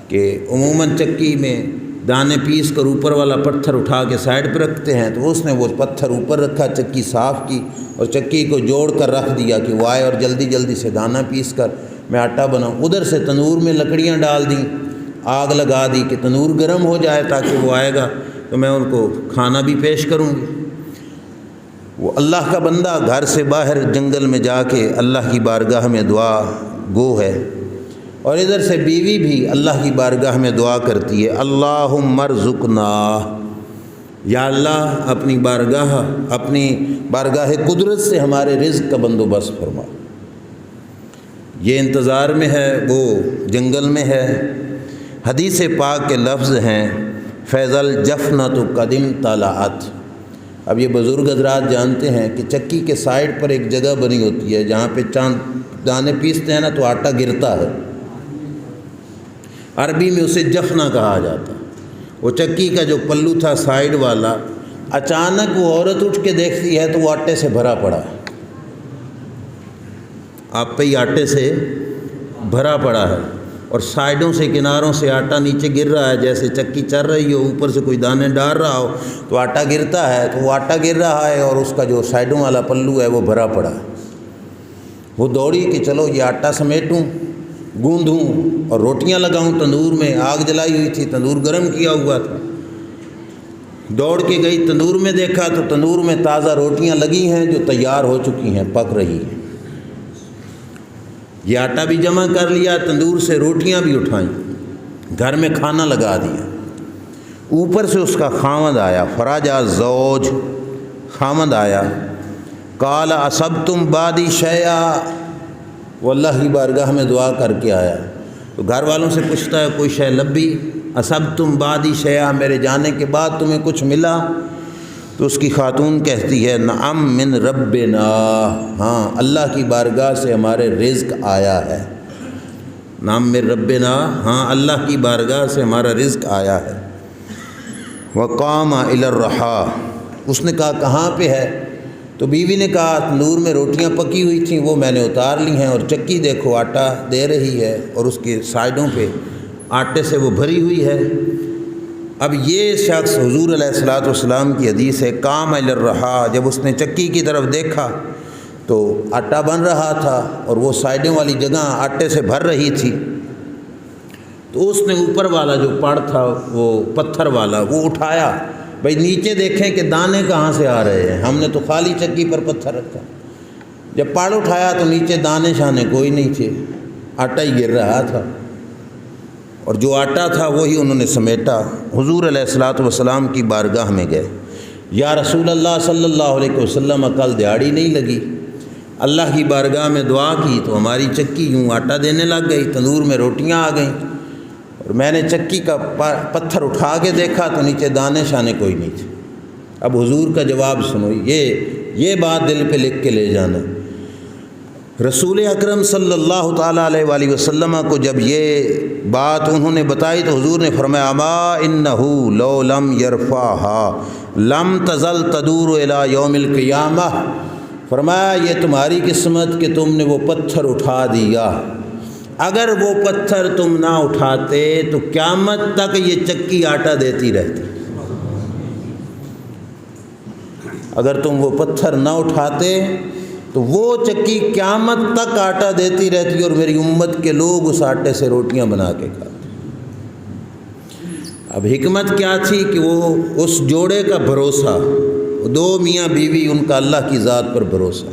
کہ عموماً چکی میں دانے پیس کر اوپر والا پتھر اٹھا کے سائڈ پہ رکھتے ہیں، تو اس نے وہ پتھر اوپر رکھا، چکی صاف کی اور چکی کو جوڑ کر رکھ دیا کہ وہ آئے اور جلدی جلدی سے دانہ پیس کر میں آٹا بناؤں۔ ادھر سے تنور میں لکڑیاں ڈال دیں، آگ لگا دی کہ تنور گرم ہو جائے تاکہ وہ آئے گا تو میں ان کو کھانا بھی پیش کروں گی۔ وہ اللہ کا بندہ گھر سے باہر جنگل میں جا کے اللہ کی بارگاہ میں دعا گو ہے، اور ادھر سے بیوی بھی اللہ کی بارگاہ میں دعا کرتی ہے، اللہم ارزقنا، یا اللہ اپنی بارگاہ قدرت سے ہمارے رزق کا بندوبست فرما۔ یہ انتظار میں ہے، وہ جنگل میں ہے۔ حدیث پاک کے لفظ ہیں فیض الجفنۃ قدم طلعت۔ اب یہ بزرگ حضرات جانتے ہیں کہ چکی کے سائیڈ پر ایک جگہ بنی ہوتی ہے جہاں پہ چاند دانے پیستے ہیں نا تو آٹا گرتا ہے، عربی میں اسے جفنا کہا جاتا۔ وہ چکی کا جو پلو تھا سائیڈ والا، اچانک وہ عورت اٹھ کے دیکھتی ہے تو وہ آٹے سے بھرا پڑا ہے، آپ پہ ہی آٹے سے بھرا پڑا ہے، اور سائیڈوں سے کناروں سے آٹا نیچے گر رہا ہے، جیسے چکی چل رہی ہو، اوپر سے کوئی دانے ڈال رہا ہو تو آٹا گرتا ہے، تو وہ آٹا گر رہا ہے اور اس کا جو سائیڈوں والا پلو ہے وہ بھرا پڑا ہے۔ وہ دوڑی کہ چلو یہ آٹا سمیٹوں، گوندھوں اور روٹیاں لگاؤں، تندور میں آگ جلائی ہوئی تھی، تندور گرم کیا ہوا تھا۔ دوڑ کے گئی تندور میں، دیکھا تو تندور میں تازہ روٹیاں لگی ہیں جو تیار ہو چکی ہیں، پک رہی ہیں۔ یہ آٹا بھی جمع کر لیا، تندور سے روٹیاں بھی اٹھائیں، گھر میں کھانا لگا دیا۔ اوپر سے اس کا خاوند آیا، فراجا زوج، خاوند آیا، قال اصبتم بعدی شیئا، وہ اللہ کی بارگاہ میں دعا کر کے آیا تو گھر والوں سے پوچھتا ہے کوئی شے لبی، اصبتم بعدی شیئا، میرے جانے کے بعد تمہیں کچھ ملا؟ تو اس کی خاتون کہتی ہے نعم من ربنا، ہاں اللہ کی بارگاہ سے ہمارے رزق آیا ہے۔ نعم من ربنا، ہاں اللہ کی بارگاہ سے ہمارا رزق آیا ہے۔ وقام الی الرحا، اس نے کہا کہاں پہ ہے؟ تو بیوی نے کہا تندور میں روٹیاں پکی ہوئی تھیں، وہ میں نے اتار لی ہیں، اور چکی دیکھو آٹا دے رہی ہے اور اس کے سائیڈوں پہ آٹے سے وہ بھری ہوئی ہے۔ اب یہ شخص حضور علیہ الصلوۃ والسلام کی حدیث ہے، قام الی الرحا، جب اس نے چکی کی طرف دیکھا تو آٹا بن رہا تھا اور وہ سائیڈوں والی جگہ آٹے سے بھر رہی تھی، تو اس نے اوپر والا جو پڑ تھا وہ پتھر والا وہ اٹھایا، بھئی نیچے دیکھیں کہ دانے کہاں سے آ رہے ہیں، ہم نے تو خالی چکی پر پتھر رکھا۔ جب پڑ اٹھایا تو نیچے دانے شانے کوئی نہیں تھے، آٹا ہی گر رہا تھا، اور جو آٹا تھا وہی انہوں نے سمیٹا، حضور علیہ الصلوۃ والسلام کی بارگاہ میں گئے۔ یا رسول اللہ صلی اللہ علیہ وسلم، کل دیہڑی نہیں لگی، اللہ کی بارگاہ میں دعا کی تو ہماری چکی یوں آٹا دینے لگ گئی، تندور میں روٹیاں آ گئیں، اور میں نے چکی کا پتھر اٹھا کے دیکھا تو نیچے دانے شانے کوئی نہیں تھے۔ اب حضور کا جواب سنو، یہ بات دل پہ لکھ کے لے جانا۔ رسول اکرم صلی اللہ تعالیٰ علیہ وآلہ وسلم کو جب یہ بات انہوں نے بتائی تو حضور نے فرمایا اما انہو لو لم یرفعها لم تزل تدور الی یوم القیامہ، فرمایا یہ تمہاری قسمت کہ تم نے وہ پتھر اٹھا دیا، اگر وہ پتھر تم نہ اٹھاتے تو قیامت تک یہ چکی آٹا دیتی رہتی، اگر تم وہ پتھر نہ اٹھاتے تو وہ چکی قیامت تک آٹا دیتی رہتی اور میری امت کے لوگ اس آٹے سے روٹیاں بنا کے کھاتے۔ اب حکمت کیا تھی کہ وہ اس جوڑے کا بھروسہ، دو میاں بیوی، ان کا اللہ کی ذات پر بھروسہ،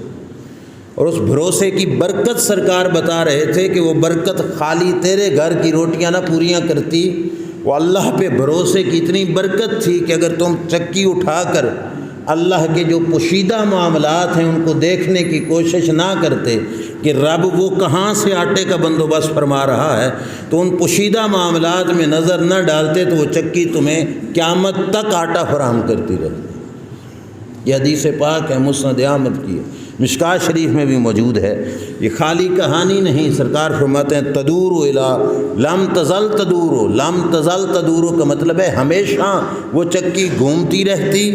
اور اس بھروسے کی برکت سرکار بتا رہے تھے کہ وہ برکت خالی تیرے گھر کی روٹیاں نہ پوریاں کرتی، وہ اللہ پہ بھروسے کی اتنی برکت تھی کہ اگر تم چکی اٹھا کر اللہ کے جو پوشیدہ معاملات ہیں ان کو دیکھنے کی کوشش نہ کرتے کہ رب وہ کہاں سے آٹے کا بندوبست فرما رہا ہے، تو ان پوشیدہ معاملات میں نظر نہ ڈالتے تو وہ چکی تمہیں قیامت تک آٹا فراہم کرتی رہتی۔ یہ حدیث پاک ہے، مسند احمد کی ہے، مشکوٰۃ شریف میں بھی موجود ہے۔ یہ خالی کہانی نہیں، سرکار فرماتے ہیں تدور الی لم تزل تدور، لم تزل تدور کا مطلب ہے ہمیشہ وہ چکی گھومتی رہتی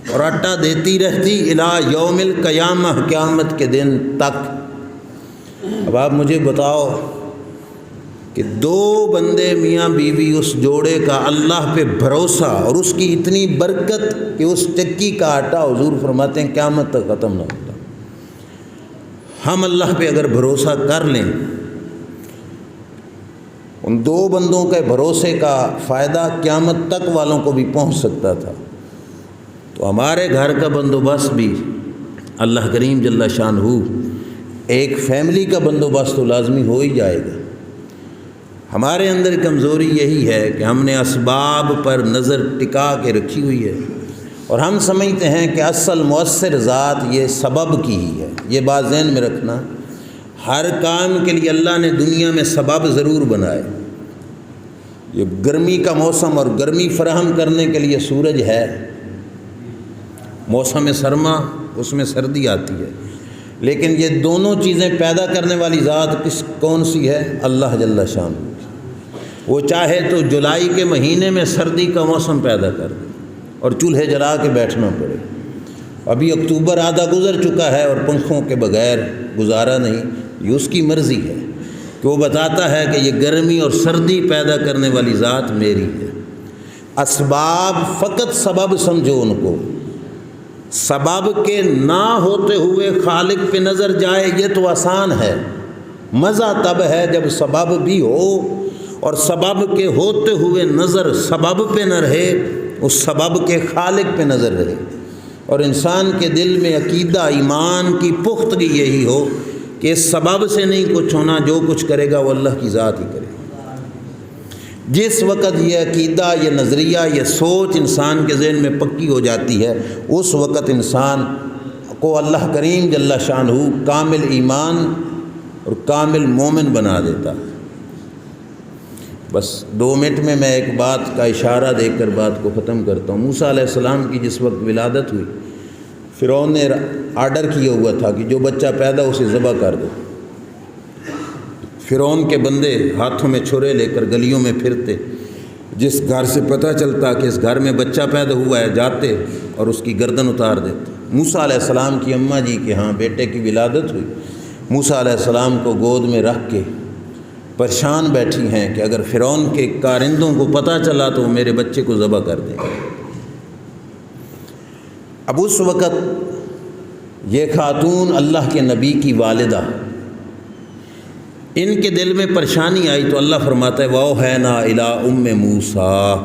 اور آٹا دیتی رہتی الی یوم القیامہ، قیامت کے دن تک۔ اب آپ مجھے بتاؤ کہ دو بندے میاں بیوی اس جوڑے کا اللہ پہ بھروسہ اور اس کی اتنی برکت کہ اس چکی کا آٹا حضور فرماتے ہیں قیامت تک ختم نہ ہوتا۔ ہم اللہ پہ اگر بھروسہ کر لیں، ان دو بندوں کے بھروسے کا فائدہ قیامت تک والوں کو بھی پہنچ سکتا تھا۔ تو ہمارے گھر کا بندوبست بھی اللہ کریم جل شانہ ایک فیملی کا بندوبست تو لازمی ہو ہی جائے گا۔ ہمارے اندر کمزوری یہی ہے کہ ہم نے اسباب پر نظر ٹکا کے رکھی ہوئی ہے، اور ہم سمجھتے ہیں کہ اصل مؤثر ذات یہ سبب کی ہی ہے۔ یہ بات ذہن میں رکھنا، ہر کام کے لیے اللہ نے دنیا میں سبب ضرور بنائے۔ یہ گرمی کا موسم اور گرمی فراہم کرنے کے لیے سورج ہے، موسم سرما اس میں سردی آتی ہے، لیکن یہ دونوں چیزیں پیدا کرنے والی ذات کون سی ہے؟ اللہ جل شانہ۔ وہ چاہے تو جولائی کے مہینے میں سردی کا موسم پیدا کر دے اور چولہے جلا کے بیٹھنا پڑے۔ ابھی اکتوبر آدھا گزر چکا ہے اور پنکھوں کے بغیر گزارا نہیں، یہ اس کی مرضی ہے کہ وہ بتاتا ہے کہ یہ گرمی اور سردی پیدا کرنے والی ذات میری ہے۔ اسباب فقط سبب سمجھو ان کو، سبب کے نہ ہوتے ہوئے خالق پہ نظر جائے یہ تو آسان ہے، مزہ تب ہے جب سبب بھی ہو اور سبب کے ہوتے ہوئے نظر سبب پہ نہ رہے، اس سبب کے خالق پہ نظر رہے، اور انسان کے دل میں عقیدہ ایمان کی پختگی یہی ہو کہ اس سبب سے نہیں کچھ ہونا، جو کچھ کرے گا وہ اللہ کی ذات ہی کرے گا۔ جس وقت یہ عقیدہ، یہ نظریہ، یہ سوچ انسان کے ذہن میں پکی ہو جاتی ہے، اس وقت انسان کو اللہ کریم جل شانہ کامل ایمان اور کامل مومن بنا دیتا ہے۔ بس 2 منٹ میں ایک بات کا اشارہ دے کر بات کو ختم کرتا ہوں۔ موسیٰ علیہ السلام کی جس وقت ولادت ہوئی، فرعون نے آرڈر کیا ہوا تھا کہ جو بچہ پیدا اسے ذبح کر دو۔ فرعون کے بندے ہاتھوں میں چھرے لے کر گلیوں میں پھرتے، جس گھر سے پتہ چلتا کہ اس گھر میں بچہ پیدا ہوا ہے جاتے اور اس کی گردن اتار دیتے۔ موسیٰ علیہ السلام کی اماں جی کے ہاں بیٹے کی ولادت ہوئی، موسیٰ علیہ السلام کو گود میں رکھ کے پریشان بیٹھی ہیں کہ اگر فرعون کے کارندوں کو پتہ چلا تو وہ میرے بچے کو ذبح کر دیں گے۔ اب اس وقت یہ خاتون اللہ کے نبی کی والدہ، ان کے دل میں پریشانی آئی تو اللہ فرماتا ہے وَأَوْحَيْنَا إِلَىٰ أُمِّ مُوسَىٰ،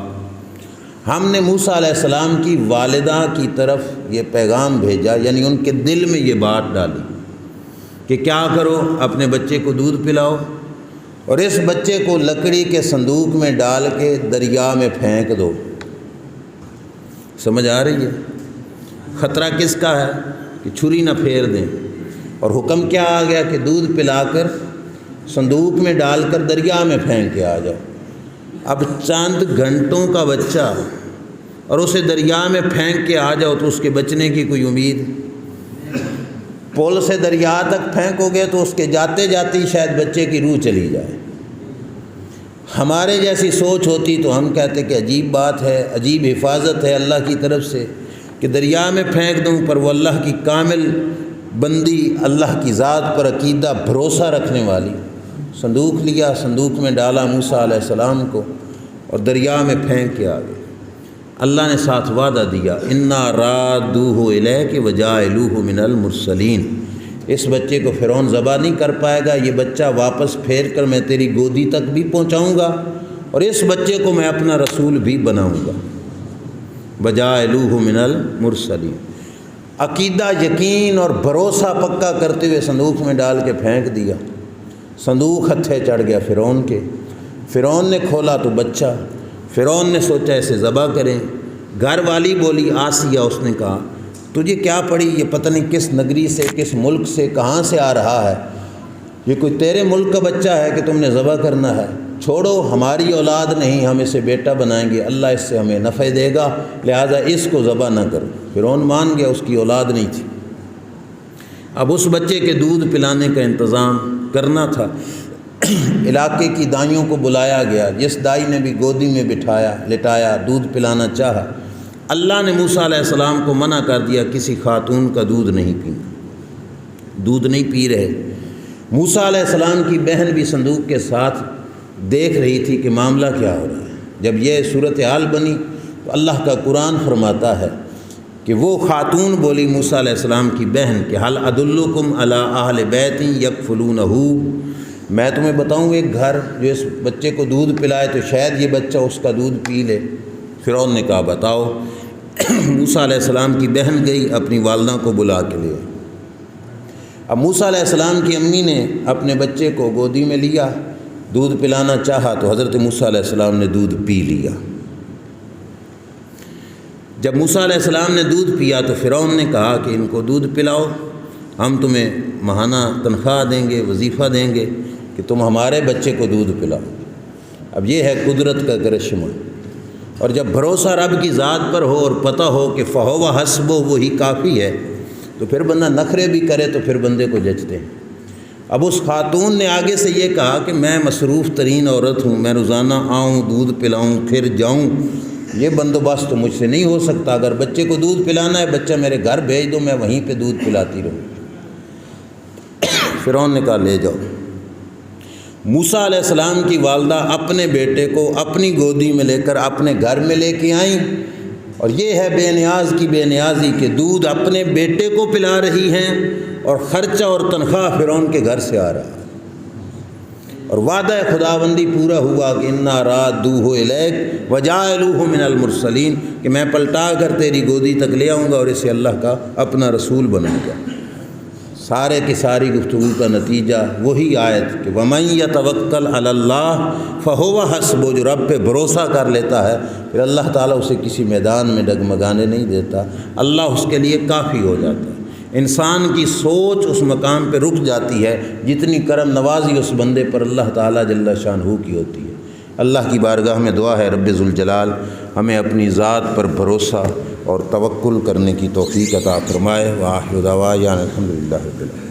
ہم نے موسیٰ علیہ السلام کی والدہ کی طرف یہ پیغام بھیجا، یعنی ان کے دل میں یہ بات ڈالی کہ کیا کرو، اپنے بچے کو دودھ پلاؤ اور اس بچے کو لکڑی کے صندوق میں ڈال کے دریا میں پھینک دو۔ سمجھ آ رہی ہے؟ خطرہ کس کا ہے کہ چھری نہ پھیر دیں، اور حکم کیا آ گیا کہ دودھ پلا کر صندوق میں ڈال کر دریا میں پھینک کے آ جاؤ۔ اب چند گھنٹوں کا بچہ اور اسے دریا میں پھینک کے آ جاؤ تو اس کے بچنے کی کوئی امید؟ پل سے دریا تک پھینکو گے تو اس کے جاتے جاتے ہی شاید بچے کی روح چلی جائے۔ ہمارے جیسی سوچ ہوتی تو ہم کہتے کہ عجیب بات ہے، عجیب حفاظت ہے اللہ کی طرف سے کہ دریا میں پھینک دوں، پر وہ اللہ کی کامل بندی، اللہ کی ذات پر عقیدہ بھروسہ رکھنے والی، صندوق لیا، صندوق میں ڈالا موسیٰ علیہ السلام کو اور دریا میں پھینک کے آ گئے۔ اللہ نے ساتھ وعدہ دیا اِنَّا رَادُّوهُ إِلَيْكَ وَجَاعِلُوهُ مِنَ الْمُرْسَلِينَ، اس بچے کو فرعون ذبح نہیں کر پائے گا، یہ بچہ واپس پھیر کر میں تیری گودی تک بھی پہنچاؤں گا اور اس بچے کو میں اپنا رسول بھی بناؤں گا۔ وَجَاعِلُوهُ مِنَ الْمُرْسَلِينَ، عقیدہ، یقین اور بھروسہ پکا کرتے ہوئے صندوق میں ڈال کے پھینک دیا۔ صندوق ہتھے چڑھ گیا فرعون کے، فرعون نے کھولا تو بچہ، فرعون نے سوچا اسے ذبح کریں۔ گھر والی بولی آسیہ، اس نے کہا تجھے کیا پڑی، یہ پتہ نہیں کس نگری سے، کس ملک سے، کہاں سے آ رہا ہے، یہ کوئی تیرے ملک کا بچہ ہے کہ تم نے ذبح کرنا ہے، چھوڑو، ہماری اولاد نہیں، ہم اسے بیٹا بنائیں گے، اللہ اس سے ہمیں نفع دے گا، لہذا اس کو ذبح نہ کرو۔ فرعون مان گیا، اس کی اولاد نہیں تھی۔ اب اس بچے کے دودھ پلانے کا انتظام کرنا تھا۔ علاقے کی دائیوں کو بلایا گیا، جس دائی نے بھی گودی میں بٹھایا، لٹایا، دودھ پلانا چاہا۔ اللہ نے موسیٰ علیہ السلام کو منع کر دیا کسی خاتون کا دودھ نہیں پینا، دودھ نہیں پی رہے۔ موسیٰ علیہ السلام کی بہن بھی صندوق کے ساتھ دیکھ رہی تھی کہ معاملہ کیا ہو رہا ہے۔ جب یہ صورتحال بنی تو اللہ کا قرآن فرماتا ہے کہ وہ خاتون بولی موسیٰ علیہ السلام کی بہن کہ حل ادلکم علی اہل بیت یکفلونہ، میں تمہیں بتاؤں ایک گھر جو اس بچے کو دودھ پلائے تو شاید یہ بچہ اس کا دودھ پی لے۔ فرعون نے کہا بتاؤ۔ موسیٰ علیہ السلام کی بہن گئی اپنی والدہ کو بلا کے لے. اب موسیٰ علیہ السلام کی امی نے اپنے بچے کو گودی میں لیا، دودھ پلانا چاہا تو حضرت موسیٰ علیہ السلام نے دودھ پی لیا. جب موسیٰ علیہ السلام نے دودھ پیا تو فرعون نے کہا کہ ان کو دودھ پلاؤ، ہم تمہیں ماہانہ تنخواہ دیں گے، وظیفہ دیں گے کہ تم ہمارے بچے کو دودھ پلاؤ. اب یہ ہے قدرت کا کرشمہ. اور جب بھروسہ رب کی ذات پر ہو اور پتہ ہو کہ فہو حسبہ وہی کافی ہے، تو پھر بندہ نخرے بھی کرے تو پھر بندے کو جچتے ہیں. اب اس خاتون نے آگے سے یہ کہا کہ میں مصروف ترین عورت ہوں، میں روزانہ آؤں، دودھ پلاؤں، پھر جاؤں، یہ بندوبست تو مجھ سے نہیں ہو سکتا. اگر بچے کو دودھ پلانا ہے، بچہ میرے گھر بھیج دو، میں وہیں پہ دودھ پلاتی رہوں. فرعون نے کہا لے جاؤ. موسیٰ علیہ السلام کی والدہ اپنے بیٹے کو اپنی گودی میں لے کر اپنے گھر میں لے کے آئیں، اور یہ ہے بے نیاز کی بے نیازی کہ دودھ اپنے بیٹے کو پلا رہی ہیں اور خرچہ اور تنخواہ فرعون کے گھر سے آ رہا. اور وعدہ خداوندی پورا ہوا کہ انا رادوہ الیک وجاعلوہ من المرسلین، کہ میں پلٹا کر تیری گودی تک لے آؤں گا اور اسے اللہ کا اپنا رسول بناؤں گا. سارے کی ساری گفتگو کا نتیجہ وہی آیت کہ وَمَن يَتَوَكَّلْ عَلَى اللَّهِ فَهُوَ حَسْبُهُ، جو رب پہ بھروسہ کر لیتا ہے پھر اللہ تعالیٰ اسے کسی میدان میں ڈگمگانے نہیں دیتا، اللہ اس کے لیے کافی ہو جاتا ہے. انسان کی سوچ اس مقام پہ رک جاتی ہے جتنی کرم نوازی اس بندے پر اللہ تعالیٰ جل شانہ کی ہوتی ہے. اللہ کی بارگاہ میں دعا ہے رب ذوالجلال ہمیں اپنی ذات پر بھروسہ اور توکل کرنے کی توفیق عطا فرمائے. وآخر دعوانا الحمدللہ رب العالمین.